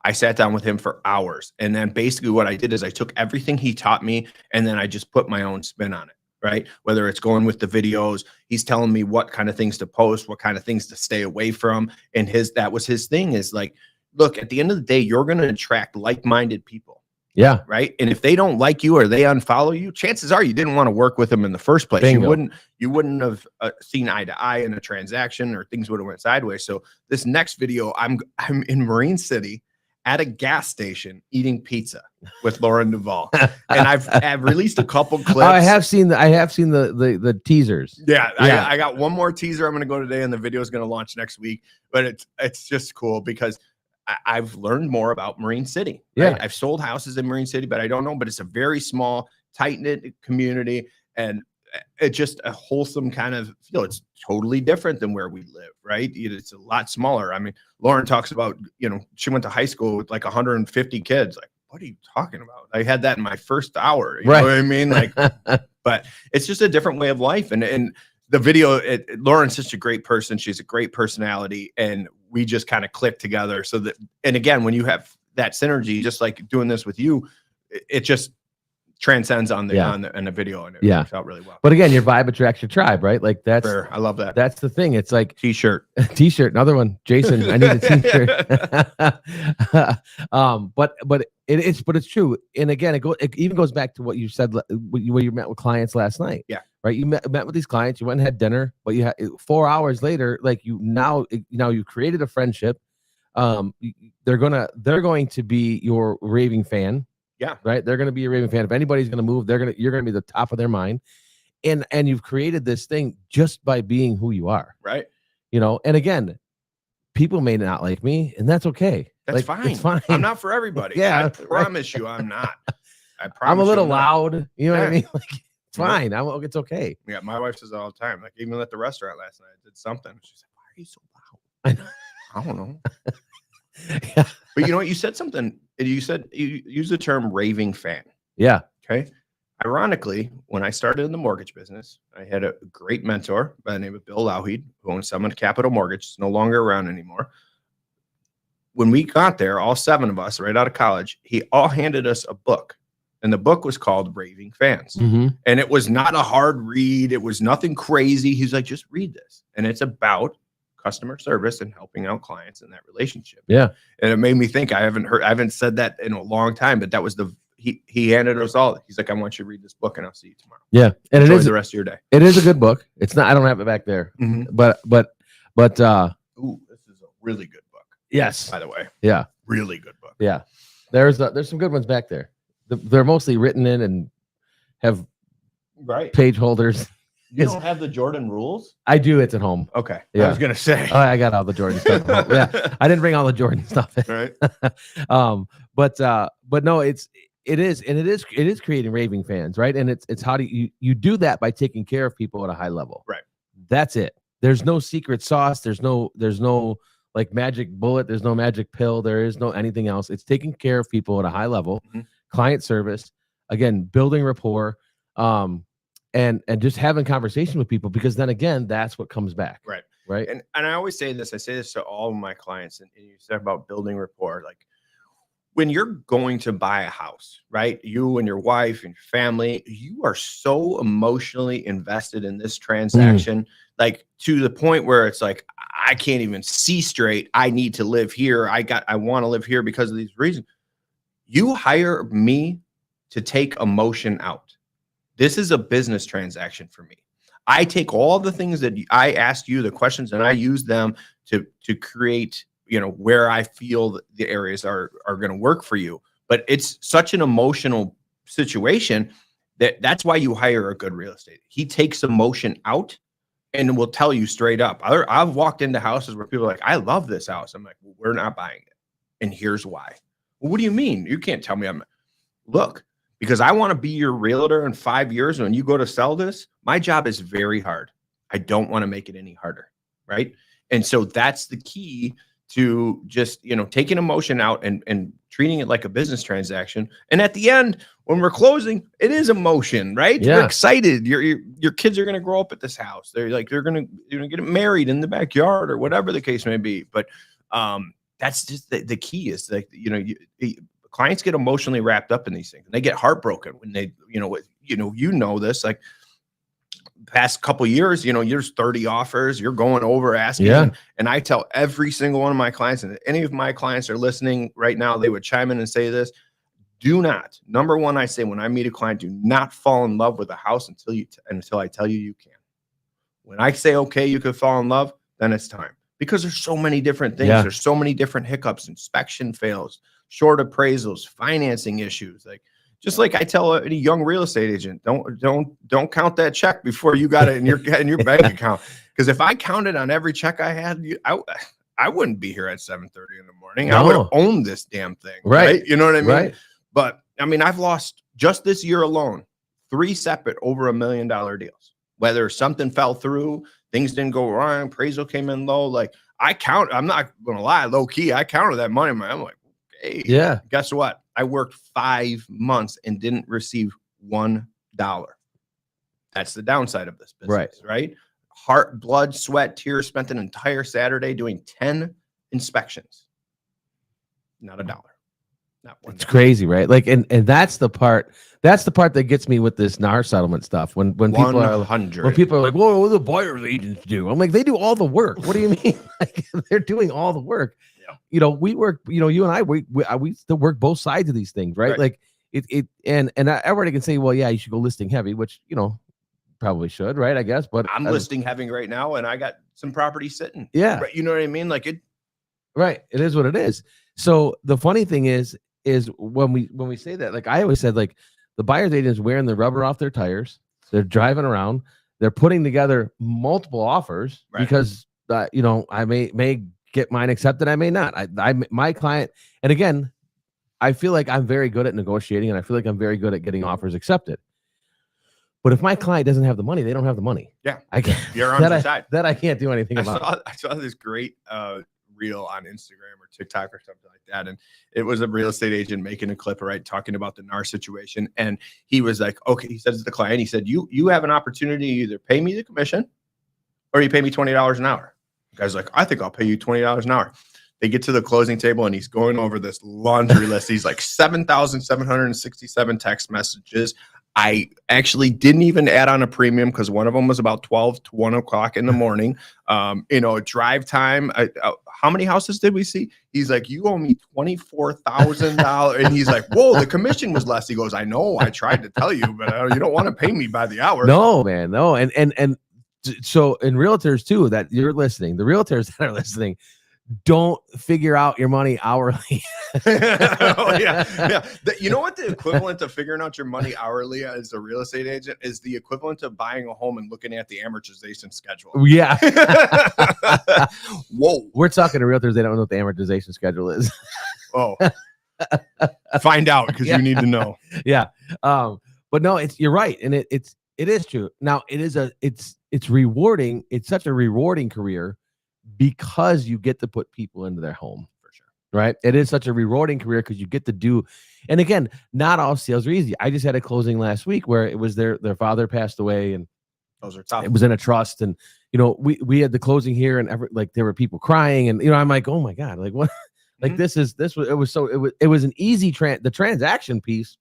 I sat down with him for hours. And then basically what I did is I took everything he taught me and then I just put my own spin on it, right? Whether it's going with the videos, he's telling me what kind of things to post, what kind of things to stay away from. And that was his thing is like, look, at the end of the day, you're going to attract like-minded people. Yeah. Right. And if they don't like you or they unfollow you, chances are you didn't want to work with them in the first place. Bingo. You wouldn't have seen eye to eye in a transaction or things would have went sideways. So this next video, I'm in Marine City at a gas station eating pizza with Lauren Duvall. And I've released a couple clips. I have seen the teasers. Yeah. I got one more teaser. I'm going to go today and the video is going to launch next week, but it's just cool because I've learned more about Marine City. Right? Yeah. I've sold houses in Marine City, but I don't know, but it's a very small, tight-knit community and it's just a wholesome kind of feel. It's totally different than where we live, right? It's a lot smaller. I mean, Lauren talks about, she went to high school with like 150 kids. Like, what are you talking about? I had that in my first hour. You know what I mean? Like, but it's just a different way of life. And the video, Lauren's such a great person. She's a great personality. And we just kind of click together so that, and again, when you have that synergy, just like doing this with you, it just transcends on the video and it works out really well. But again, your vibe attracts your tribe, right? Like that's, I love that. That's the thing. It's like t-shirt, another one, Jason, I need a t-shirt. But it's true. And again, it even goes back to what you said, when you met with clients last night. Yeah. Right. You met with these clients, you went and had dinner, but you had 4 hours later, like you created a friendship. They're going to be your raving fan. Yeah. Right. They're going to be a raving fan. If anybody's going to move, you're going to be the top of their mind. And you've created this thing just by being who you are. Right. And again, people may not like me and that's okay. That's fine. It's fine. I'm not for everybody. Yeah. I promise you I'm not. I promise I'm a little you'll know. loud. You know what I Yeah. mean? Like, it's fine. It's okay. Yeah, my wife says it all the time. Like even at the restaurant last night, I did something. She's like, "Why are you so loud?" I don't know. Yeah. But you know what? You said something. You said you used the term raving fan. Yeah. Okay. Ironically, when I started in the mortgage business, I had a great mentor by the name of Bill Lauheed, who owns Summit Capital Mortgage. It's no longer around anymore. When we got there, all 7 of us, right out of college, he all handed us a book. And the book was called Raving Fans. Mm-hmm. And it was not a hard read. It was nothing crazy. He's like, just read this. And it's about customer service and helping out clients in that relationship. Yeah. And it made me think, I haven't said that in a long time, but that was he handed us all. He's like, I want you to read this book and I'll see you tomorrow. Yeah. And Enjoy it is the rest of your day. It is a good book. It's not, I don't have it back there, Mm-hmm. but Ooh, this is a really good book. Yes. By the way. Yeah. Really good book. Yeah. There's some good ones back there. They're mostly written in and have page holders. You don't have the Jordan rules? I do. It's at home. Okay. Yeah. I was going to say. I got all the Jordan stuff. At home. Yeah. I didn't bring all the Jordan stuff in. Right. But no, it is creating raving fans, right? And it's how do you do that by taking care of people at a high level. Right. That's it. There's no secret sauce. There's no like magic bullet. There's no magic pill. There is no anything else. It's taking care of people at a high level, client service, again, building rapport, and just having conversation with people, because then again, that's what comes back. Right. Right. And I always say this, I say this to all of my clients, and you said about building rapport, like when you're going to buy a house, right? You and your wife and your family, you are so emotionally invested in this transaction, like to the point where it's like, I can't even see straight. I need to live here. I want to live here because of these reasons. You hire me to take emotion out. This is a business transaction for me. I take all the things that I asked you, the questions, and I use them to create, where I feel the areas are going to work for you. But it's such an emotional situation that's why you hire a good real estate. He takes emotion out and will tell you straight up. I've walked into houses where people are like, I love this house. I'm like, well, we're not buying it. And here's why. Well, what do you mean? You can't tell me. Look, because I want to be your realtor in 5 years. When you go to sell this, my job is very hard. I don't want to make it any harder. Right. And so that's the key to just, taking emotion out and treating it like a business transaction. And at the end, when we're closing, it is emotion, right? Yeah. You're excited. Your kids are going to grow up at this house. They're going to get married in the backyard or whatever the case may be. But that's just the key is like, clients get emotionally wrapped up in these things, and they get heartbroken when they, this, like past couple of years, there's 30 offers, you're going over asking. Yeah. And I tell every single one of my clients, and if any of my clients are listening right now, they would chime in and say this: do not, number one, I say, when I meet a client, do not fall in love with a house until I tell you you can. When I say, okay, you could fall in love, then it's time, because there's so many different things. Yeah. There's so many different hiccups, inspection fails, short appraisals, financing issues. Like, just like I tell any young real estate agent, don't count that check before you got it in your bank account. Because if I counted on every check I had, I wouldn't be here at 7:30 in the morning. No. I would have owned this damn thing. Right. You know what I mean? Right. But I mean, I've lost just this year alone 3 separate over $1 million deals. Whether something fell through, things didn't go wrong, appraisal came in low. Like I'm not gonna lie, low key, I counted that money. I'm like, hey, Yeah. Guess what? I worked 5 months and didn't receive $1. That's the downside of this business, right? Heart, blood, sweat, tears, spent an entire Saturday doing 10 inspections. Not $1. Not $1. It's crazy, right? Like, and that's the part that gets me with this NAR settlement stuff. When people are like, "Well, what do the buyer's agents do?" I'm like, they do all the work. What do you mean? Like, they're doing all the work. Yeah. We work. You and I, we still work both sides of these things, right? Like and everybody can say, "Well, yeah, you should go listing heavy," which probably should, right? I guess, but I'm listing heavy right now, and I got some property sitting. Yeah, right, you know what I mean? Like it. Right. It is what it is. So the funny thing is when we say that, like I always said, like the buyer's agent is wearing the rubber off their tires. They're driving around. They're putting together multiple offers because I may get mine accepted. I may not. My client, and again, I feel like I'm very good at negotiating, and I feel like I'm very good at getting offers accepted. But if my client doesn't have the money, they don't have the money. Yeah, I can't. you're on the side. That I can't do anything about. I saw this great reel on Instagram or TikTok or something like that, and it was a real estate agent making a clip, right, talking about the NAR situation, and he was like, okay, he says to the client, he said, you have an opportunity to either pay me the commission or you pay me $20 an hour. The guy's like, I think I'll pay you $20 an hour. They get to the closing table and he's going over this laundry list. He's like 7,767 text messages. I actually didn't even add on a premium because one of them was about 12 to 1 o'clock in the morning. Drive time. How many houses did we see? He's like, you owe me $24,000. And he's like, whoa, the commission was less. He goes, I know, I tried to tell you, but you don't want to pay me by the hour. No, man, no. And so in realtors too, that you're listening, the realtors that are listening, don't figure out your money hourly. Oh, yeah. You know what the equivalent of figuring out your money hourly as a real estate agent is? The equivalent of buying a home and looking at the amortization schedule. Yeah. Whoa. We're talking to realtors. They don't know what the amortization schedule is. Oh, find out because you need to know. Yeah. But no, you're right. And it is true. Now it's rewarding. It's such a rewarding career because you get to put people into their home. For sure. Right. It is such a rewarding career because you get to do, and again, not all sales are easy. I just had a closing last week where it was their father passed away, and those are tough. It was in a trust, and we had the closing here, and there were people crying, and I'm like, oh my God, like what? Like it was an easy the transaction piece,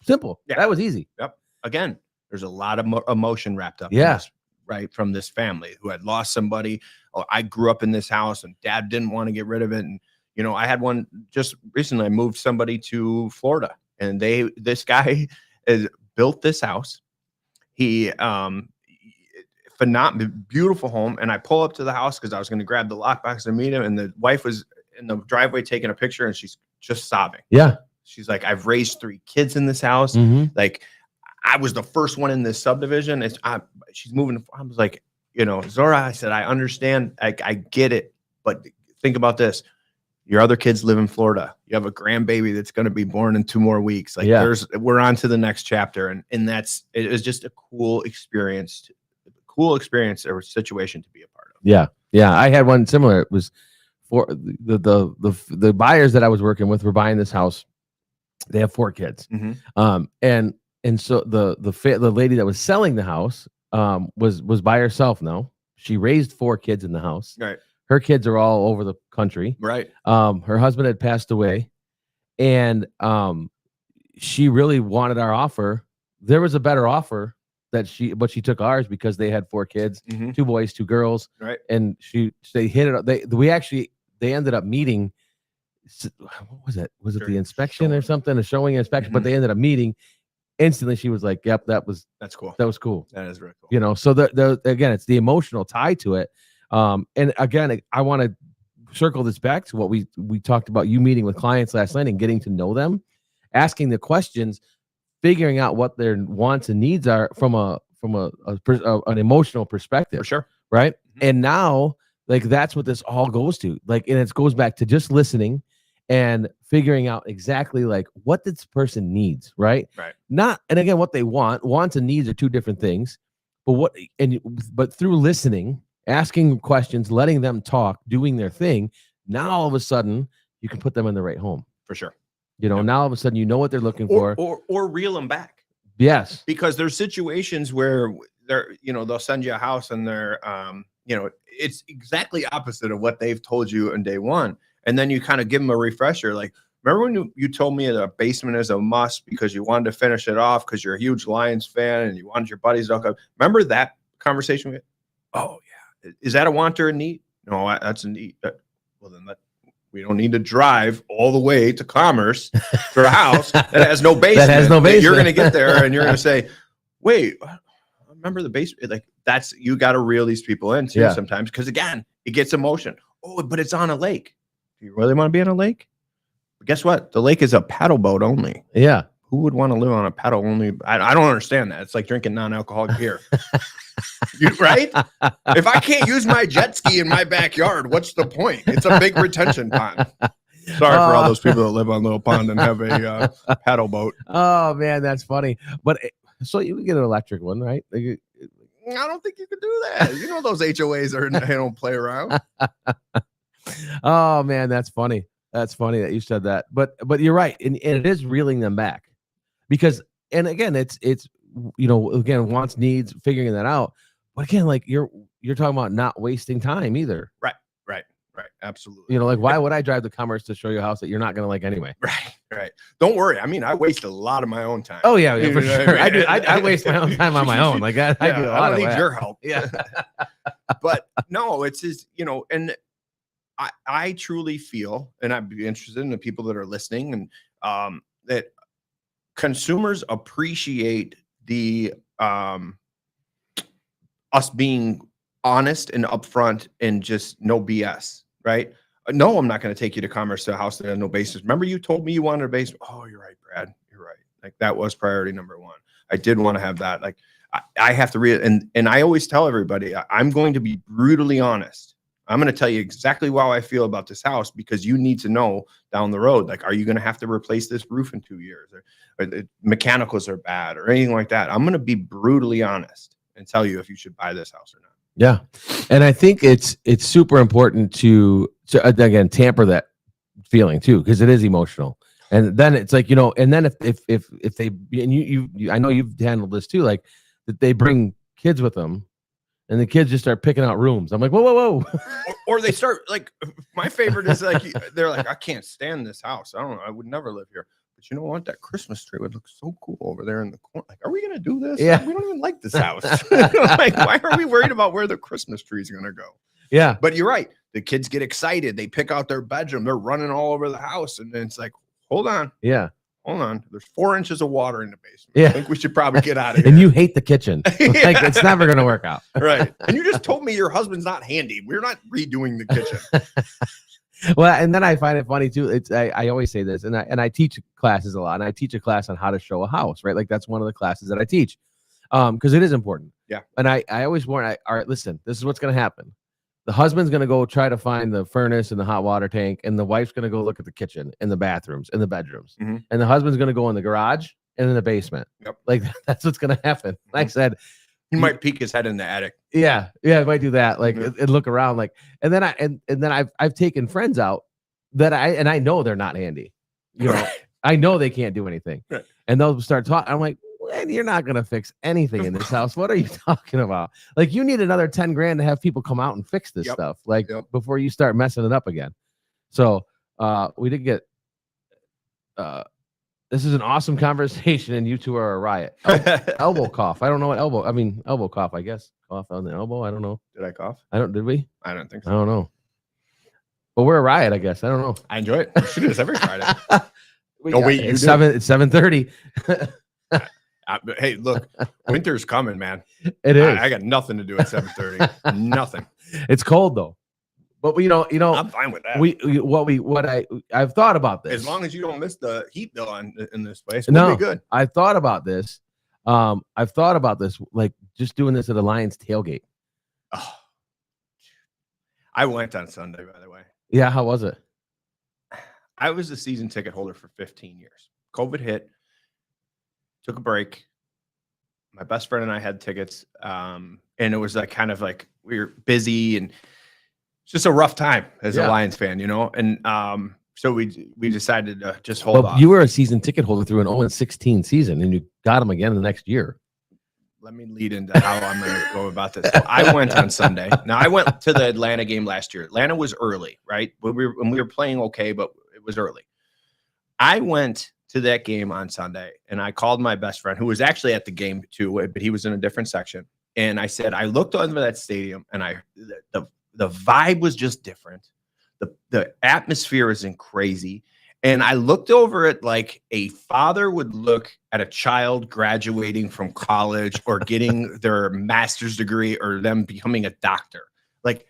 simple. Yeah. That was easy. Yep. Again, there's a lot of emotion wrapped up. Yeah. In this, right. From this family who had lost somebody. Oh, I grew up in this house and dad didn't want to get rid of it. And, I had one just recently. I moved somebody to Florida, and this guy has built this house. He, phenomenal, beautiful home. And I pull up to the house because I was going to grab the lockbox and meet him. And the wife was in the driveway taking a picture, and she's just sobbing. Yeah. She's like, I've raised 3 kids in this house. Mm-hmm. Like, I was the first one in this subdivision. She's moving. I was like, Zora, I said, I understand. I get it. But think about this. Your other kids live in Florida. You have a grandbaby that's going to be born in 2 more weeks. Like we're on to the next chapter. And it was just a cool experience or situation to be a part of. Yeah. Yeah. I had one similar. It was for the buyers that I was working with were buying this house. They have 4 kids. Mm-hmm. And so the lady that was selling the house was by herself now. She raised 4 kids in the house. Right. Her kids are all over the country. Right. Her husband had passed away, and she really wanted our offer. There was a better offer but she took ours because they had 4 kids, 2 boys, 2 girls. Right. And they hit it. They ended up meeting. What was it? Was it the inspection or something? A showing inspection, but they ended up meeting. Instantly, she was like, "Yep, that's cool. That was cool. That is very cool." So again, it's the emotional tie to it. And again, I want to circle this back to what we talked about. You meeting with clients last night and getting to know them, asking the questions, figuring out what their wants and needs are from an emotional perspective. For sure, right? Mm-hmm. And now, like that's what this all goes to. Like, and it goes back to just listening and figuring out exactly like what this person needs, right? Right. And again, what they want. Wants and needs are 2 different things. But through listening, asking questions, letting them talk, doing their thing, now all of a sudden you can put them in the right home. For sure. Now all of a sudden you know what they're looking for. Or reel them back. Yes. Because there's situations where they'll send you a house and they're it's exactly opposite of what they've told you on day one. And then you kind of give them a refresher. Like, remember when you told me that a basement is a must because you wanted to finish it off because you're a huge Lions fan and you wanted your buddies to come. Remember that conversation? Oh, yeah. Is that a want or a need? No, that's a need. Well, then we don't need to drive all the way to Commerce for a house that has no basement. You're going to get there and you're going to say, wait, remember the basement? Like you got to reel these people in too sometimes. Because again, it gets emotion. Oh, but it's on a lake. Do you really want to be on a lake? But guess what? The lake is a paddle boat only. Yeah. Who would want to live on a paddle only? I don't understand that. It's like drinking non-alcoholic beer. Right? If I can't use my jet ski in my backyard, what's the point? It's a big retention pond. Sorry for all those people that live on Little Pond and have a paddle boat. Oh man, that's funny. But so you can get an electric one, right? I don't think you could do that. You know those HOAs they don't play around. Oh man, that's funny. That's funny that you said that. But you're right, and it is reeling them back because, and again, it's again, wants, needs, figuring that out. But again, like you're talking about not wasting time either. Right. Absolutely. Like why would I drive to Commerce to show you a house that you're not going to like anyway? Right. Don't worry. I mean, I waste a lot of my own time. Oh yeah, for sure. I do. I waste my own time on my own. Like I do a lot I don't of need that. your help. Yeah. But no, it's just, and I truly feel, and I'd be interested in the people that are listening, and that consumers appreciate the us being honest and upfront and just no BS, right? No, I'm not going to take you to Commerce to a house that has no basement. Remember, you told me you wanted a basement. Oh, you're right, Brad. You're right. Like that was priority number one. I did want to have that. Like I have to read, and I always tell everybody, I'm going to be brutally honest. I'm going to tell you exactly how I feel about this house because you need to know down the road, like, are you going to have to replace this roof in 2 years, or the mechanicals are bad or anything like that? I'm going to be brutally honest and tell you if you should buy this house or not. Yeah. And I think it's super important to again, tamper that feeling too, because it is emotional. And then it's like, and then if they, and you I know you've handled this too, like that they bring kids with them and the kids just start picking out rooms. I'm like, whoa. Or they start, like, my favorite is like, they're like, I can't stand this house. I don't know. I would never live here. But you know what? That Christmas tree would look so cool over there in the corner. Like, are we going to do this? Yeah. Like, we don't even like this house. Like, why are we worried about where the Christmas tree is going to go? Yeah. But you're right. The kids get excited. They pick out their bedroom. They're running all over the house. And then it's like, hold on. Yeah. Hold on. There's 4 inches of water in the basement. Yeah. I think we should probably get out of here. And you hate the kitchen. Like it's never going to work out. Right. And you just told me your husband's not handy. We're not redoing the kitchen. Well, and then I find it funny too. It's I always say this, and I teach classes a lot, and I teach a class on how to show a house, right? Like that's one of the classes that I teach, because it is important. Yeah. And I always warn, all right, listen, this is what's going to happen. The husband's going to go try to find the furnace and the hot water tank, and the wife's going to go look at the kitchen and the bathrooms and the bedrooms, and the husband's going to go in the garage and in the basement. Yep. Like that's what's going to happen. Like I said. He might peek his head in the attic. Yeah, I might do that. Like and look around, like, and then I've taken friends out that I know they're not handy. I know they can't do anything, right. And they'll start talking. I'm like, man, you're not gonna fix anything in this house. What are you talking about? Like, you need another 10 grand to have people come out and fix this stuff, like before you start messing it up again. So we did get. This is an awesome conversation, and you two are a riot. Elbow cough. I don't know what elbow cough, I guess. Cough on the elbow. I don't know. Did I cough? Did we? I don't think so. I don't know. But we're a riot, I guess. I don't know. I enjoy it. We should do this every Friday. It's 7:30. Hey, look, winter's coming, man. It is. I got nothing to do at 7:30. Nothing. It's cold though. But I'm fine with that. I've thought about this. As long as you don't miss the heat bill in this place, we'll be good. I've thought about this. I've thought about this, like just doing this at a Lions tailgate. Oh. I went on Sunday, by the way. Yeah, how was it? I was a season ticket holder for 15 years. COVID hit, took a break. My best friend and I had tickets, and it was like kind of like we were busy and it's just a rough time as a Lions fan, and so we decided to just hold off. You were a season ticket holder through an 0-16 season, and you got them again the next year. Let me lead into how I'm going to go about this. So I went on Sunday. Now, I went to the Atlanta game last year. Atlanta was early, right? We were playing okay, but it was early. I went to that game on Sunday, and I called my best friend, who was actually at the game too, but he was in a different section. And I said, I looked over that stadium, and the vibe was just different. The atmosphere isn't crazy. And I looked over it like a father would look at a child graduating from college or getting their master's degree or them becoming a doctor. Like,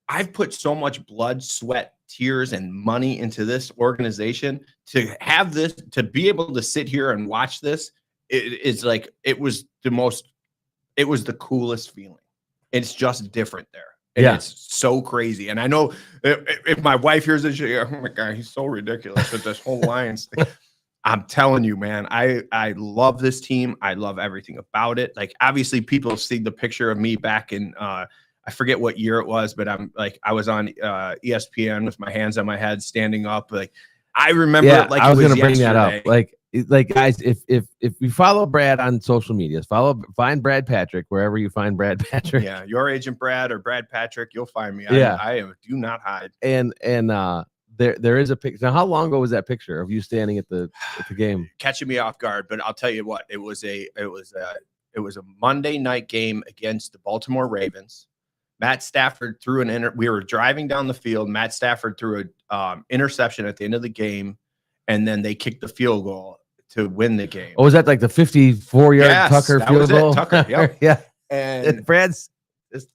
I've put so much blood, sweat, tears, and money into this organization to have this, to be able to sit here and watch this. It's like, it was the coolest feeling. It's just different there. And Yeah. it's so crazy. And I know if my wife hears this, she'll go, oh my God, he's so ridiculous with this whole Lions thing. I'm telling you, man, I love this team. I love everything about it. Like, obviously, people see the picture of me back in I forget what year it was, but I was on ESPN with my hands on my head, standing up. Like, I remember it like I was it was gonna bring that yesterday. up. Like guys, if you follow Brad on social media, find Brad Patrick wherever you find Brad Patrick. Yeah, your agent Brad or Brad Patrick, you'll find me. Yeah. I do not hide. And there is a picture. Now, how long ago was that picture of you standing at the game? Catching me off guard, but I'll tell you what, it was a Monday night game against the Baltimore Ravens. Matt Stafford threw we were driving down the field. Matt Stafford threw a interception at the end of the game, and then they kicked the field goal to win the game. Oh, was that like the 54-yard Tucker field goal? Tucker, yep. Yeah. And Brad's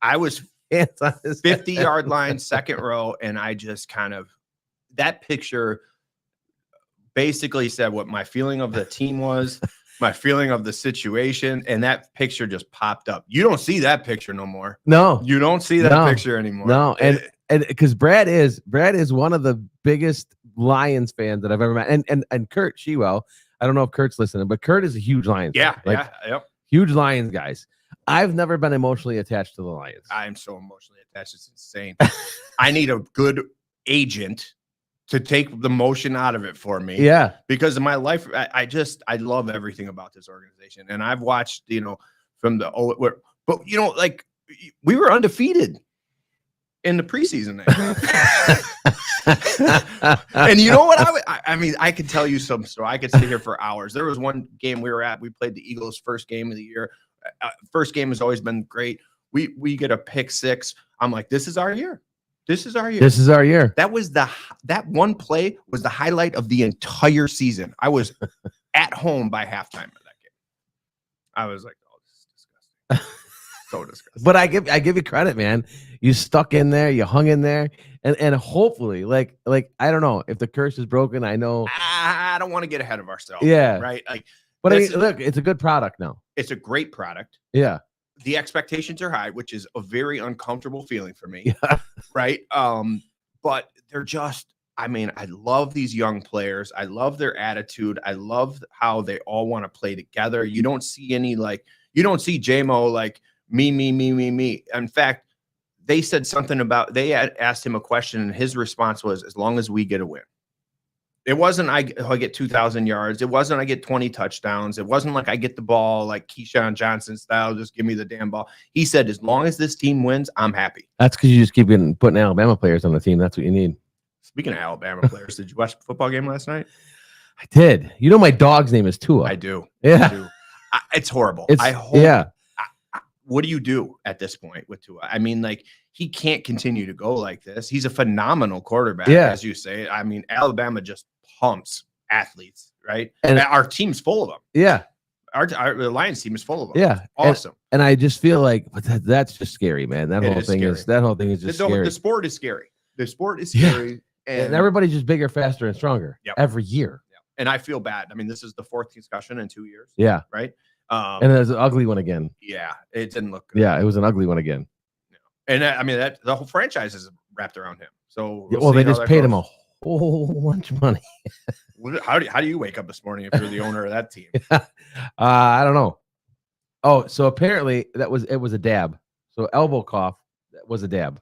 I was hands on his 50-yard line, second row, and I just kind of, that picture basically said what my feeling of the team was, my feeling of the situation, and that picture just popped up. You don't see that picture no more. No, you don't see that picture anymore. No, and because Brad is one of the biggest Lions fans that I've ever met, and Kurt Shewell. I don't know if Kurt's listening, but Kurt is a huge Lions fan. Yep. Huge Lions guys. I've never been emotionally attached to the Lions. I'm so emotionally attached. It's insane. I need a good agent to take the motion out of it for me. Yeah. Because of my life, I love everything about this organization. And I've watched, from but like we were undefeated in the preseason. And you know what? I mean, I could tell you some story. I could sit here for hours. There was one game we played the Eagles' first game of the year. First game has always been great. We get a pick six. I'm like, this is our year. This is our year. This is our year. That one play was the highlight of the entire season. I was at home by halftime of that game. I was like, oh, this is disgusting. So disgusting. But I give you credit, man. You stuck in there, you hung in there, and hopefully, like I don't know if the curse is broken. I know I don't want to get ahead of ourselves. Yeah. Right. Like, but I mean, look, it's a good product now. It's a great product. Yeah. The expectations are high, which is a very uncomfortable feeling for me. Yeah. Right. But they're just, I mean, I love these young players. I love their attitude. I love how they all want to play together. You don't see you don't see JMO like me. In fact, they said something they had asked him a question, and his response was, as long as we get a win. It wasn't I get 2,000 yards. It wasn't I get 20 touchdowns. It wasn't like I get the ball like Keyshawn Johnson style. Just give me the damn ball. He said, as long as this team wins, I'm happy. That's because you just keep putting Alabama players on the team. That's what you need. Speaking of Alabama players, did you watch the football game last night? I did. You know, my dog's name is Tua. I do. Yeah. I do. It's horrible. I hope. What do you do at this point with Tua? I mean, like, he can't continue to go like this. He's a phenomenal quarterback, as you say. I mean, Alabama just pumps athletes, right? And our team's full of them. Yeah. The Lions team is full of them. Yeah. It's awesome. And I just feel like that's just scary, man. That whole thing is just scary. The sport is scary. The sport is scary. And everybody's just bigger, faster, and stronger every year. Yep. And I feel bad. I mean, this is the fourth concussion in 2 years. Yeah. Right. And it was an ugly one again. Yeah. It didn't look good. Yeah. It was an ugly one again. And I mean, the whole franchise is wrapped around him. So they just paid him a whole bunch of money. How do you wake up this morning if you're the owner of that team? I don't know. Oh, so apparently it was a dab. So elbow cough was a dab.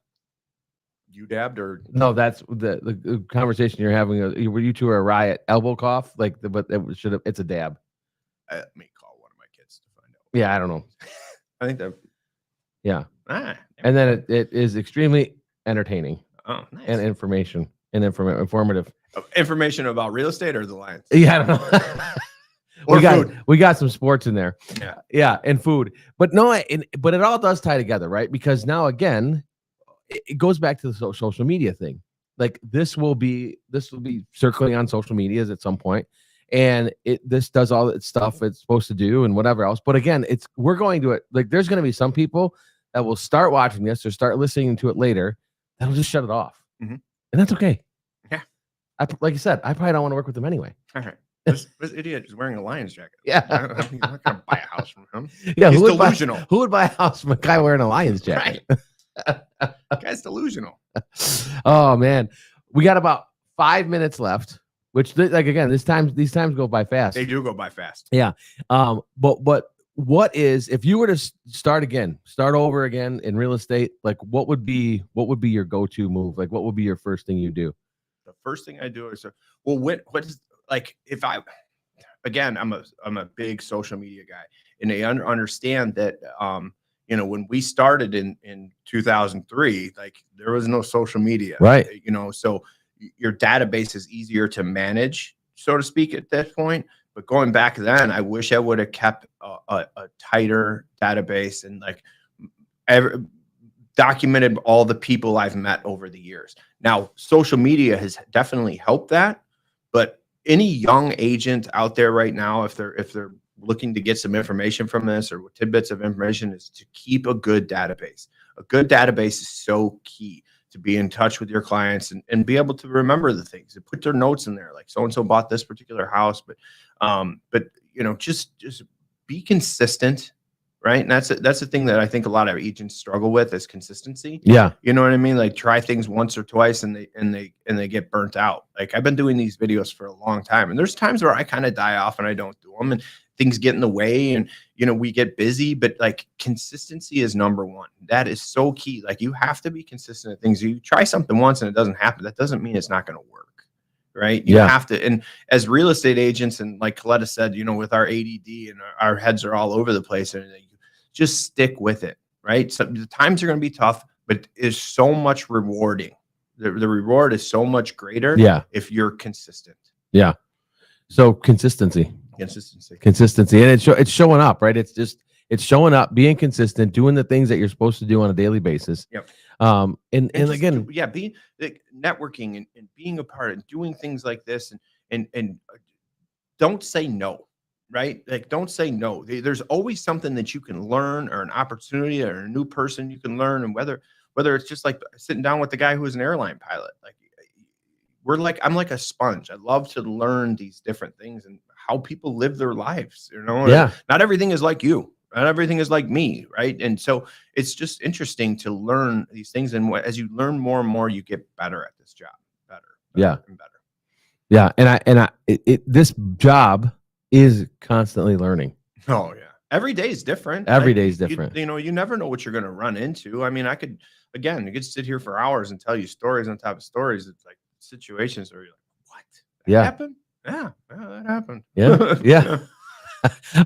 You dabbed or no? That's the conversation you're having. Were you two a riot? Elbow cough, but it should have. It's a dab. Let me call one of my kids to find out. Yeah, I don't know. I think that. Yeah. And then it is extremely entertaining. Oh, nice. And informative. Information about real estate or the Lions? Yeah, I don't know. we got some sports in there. Yeah, and food. But no, but it all does tie together, right? Because now again, it goes back to the social media thing. Like this will be circling on social medias at some point, and this does all its stuff it's supposed to do and whatever else. But again, we're going to it. Like there's going to be some people that will start watching this or start listening to it later that'll just shut it off, and that's okay. Yeah, like you said, I probably don't want to work with them anyway. All right. This idiot is wearing a Lions jacket. Yeah. I'm not going to buy a house from him. Yeah. He's delusional. Who would buy a house from a guy wearing a Lions jacket? Right. Guy's delusional. Oh man, we got about 5 minutes left. Which, like again, these times go by fast. They do go by fast. Yeah. But what is, if you were to start over again in real estate? Like, what would be your go-to move? Like, what would be your first thing you do? The first thing I do is, well, what is, like, if I, again, I'm a big social media guy, and I understand that, when we started in 2003, like, there was no social media, right? So your database is easier to manage, so to speak, at that point. But going back then, I wish I would have kept a tighter database and documented all the people I've met over the years. Now, social media has definitely helped that, but any young agent out there right now, if they're looking to get some information from this or tidbits of information, is to keep a good database. A good database is so key to be in touch with your clients and be able to remember the things and put their notes in there. Like, so-and-so bought this particular house, but just be consistent. Right. And that's the thing that I think a lot of agents struggle with, is consistency. Yeah. You know what I mean? Like, try things once or twice and they get burnt out. Like, I've been doing these videos for a long time, and there's times where I kind of die off and I don't do them, and things get in the way, and we get busy, but like, consistency is number one. That is so key. Like, you have to be consistent at things. You try something once and it doesn't happen, that doesn't mean it's not going to work. Right. You have to. And as real estate agents, and like Coletta said, with our ADD and our heads are all over the place, and just stick with it. Right. So the times are going to be tough, but it's so much rewarding. The reward is so much greater. Yeah. If you're consistent. Yeah. So consistency. And it's showing up, right? It's showing up, being consistent, doing the things that you're supposed to do on a daily basis. Yep. And again, being networking and being a part and doing things like this, and don't say no, right? Like, don't say no. There's always something that you can learn, or an opportunity, or a new person you can learn. And whether it's just like sitting down with the guy who was an airline pilot, like, I'm like a sponge. I love to learn these different things and how people live their lives. Yeah. Not everything is like you. Not everything is like me, right? And so it's just interesting to learn these things. And as you learn more and more, you get better at this job. Better and better. Yeah. And this job is constantly learning. Oh yeah. Every day is different. Every day is different. You never know what you're going to run into. I mean, you could sit here for hours and tell you stories on top of stories. It's like situations where you're like, what? That happened? Yeah, that happened. Yeah. Yeah.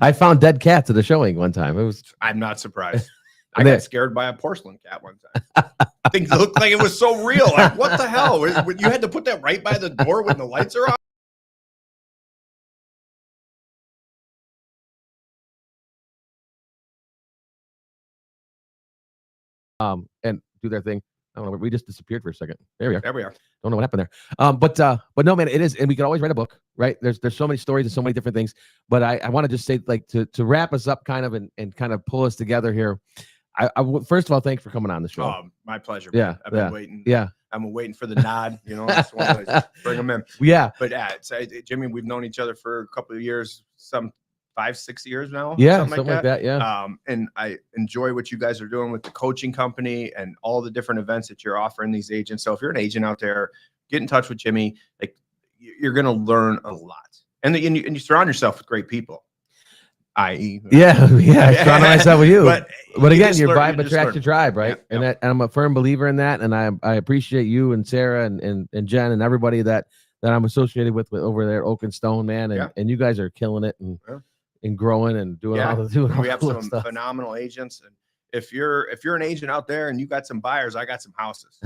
I found dead cats at a showing one time. I'm not surprised. I got scared by a porcelain cat one time. Things looked like it was so real. Like, what the hell? You had to put that right by the door when the lights are off. And do their thing. I don't know. We just disappeared for a second. There we are. Don't know what happened there. But no, man, it is. And we can always write a book, right? There's so many stories and so many different things. But I want to just say, like, to wrap us up kind of and kind of pull us together here. First of all, thanks for coming on the show. Oh, my pleasure. Yeah. I've been waiting. Yeah. I'm waiting for the nod. I just want to bring them in. Yeah. But Jimmy, we've known each other for a couple of years, some 5-6 years now. Yeah, something like that. Yeah. And I enjoy what you guys are doing with the coaching company and all the different events that you're offering these agents. So if you're an agent out there, get in touch with Jimmy. Like, you're going to learn a lot, and you surround yourself with great people. I.e., surround myself with you. But again, you're vibe attracts your tribe, right? Yeah, and I'm a firm believer in that, and I appreciate you and Sarah and Jen and everybody that I'm associated with over there at Oak and Stone, man. And you guys are killing it and growing and doing all the we have some stuff. Phenomenal agents, and if you're an agent out there and you got some buyers, I got some houses.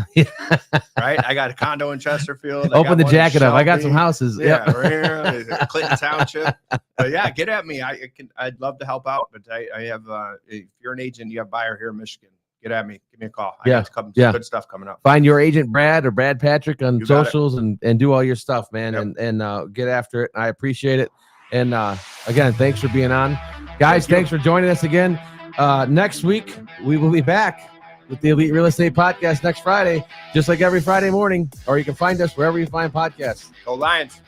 Right, I got a condo in Chesterfield. Open the jacket up. I got some houses. Yeah, right here, Clinton Township. But get at me. I'd love to help out. But I have if you're an agent, you have a buyer here in Michigan, get at me. Give me a call. I got some good stuff coming up. Find your agent Brad or Brad Patrick on socials and do all your stuff, man. And get after it. I appreciate it. And again, thanks for being on. Guys, thanks for joining us again. Next week, we will be back with the Elite Real Estate Podcast next Friday, just like every Friday morning, or you can find us wherever you find podcasts. Go Lions.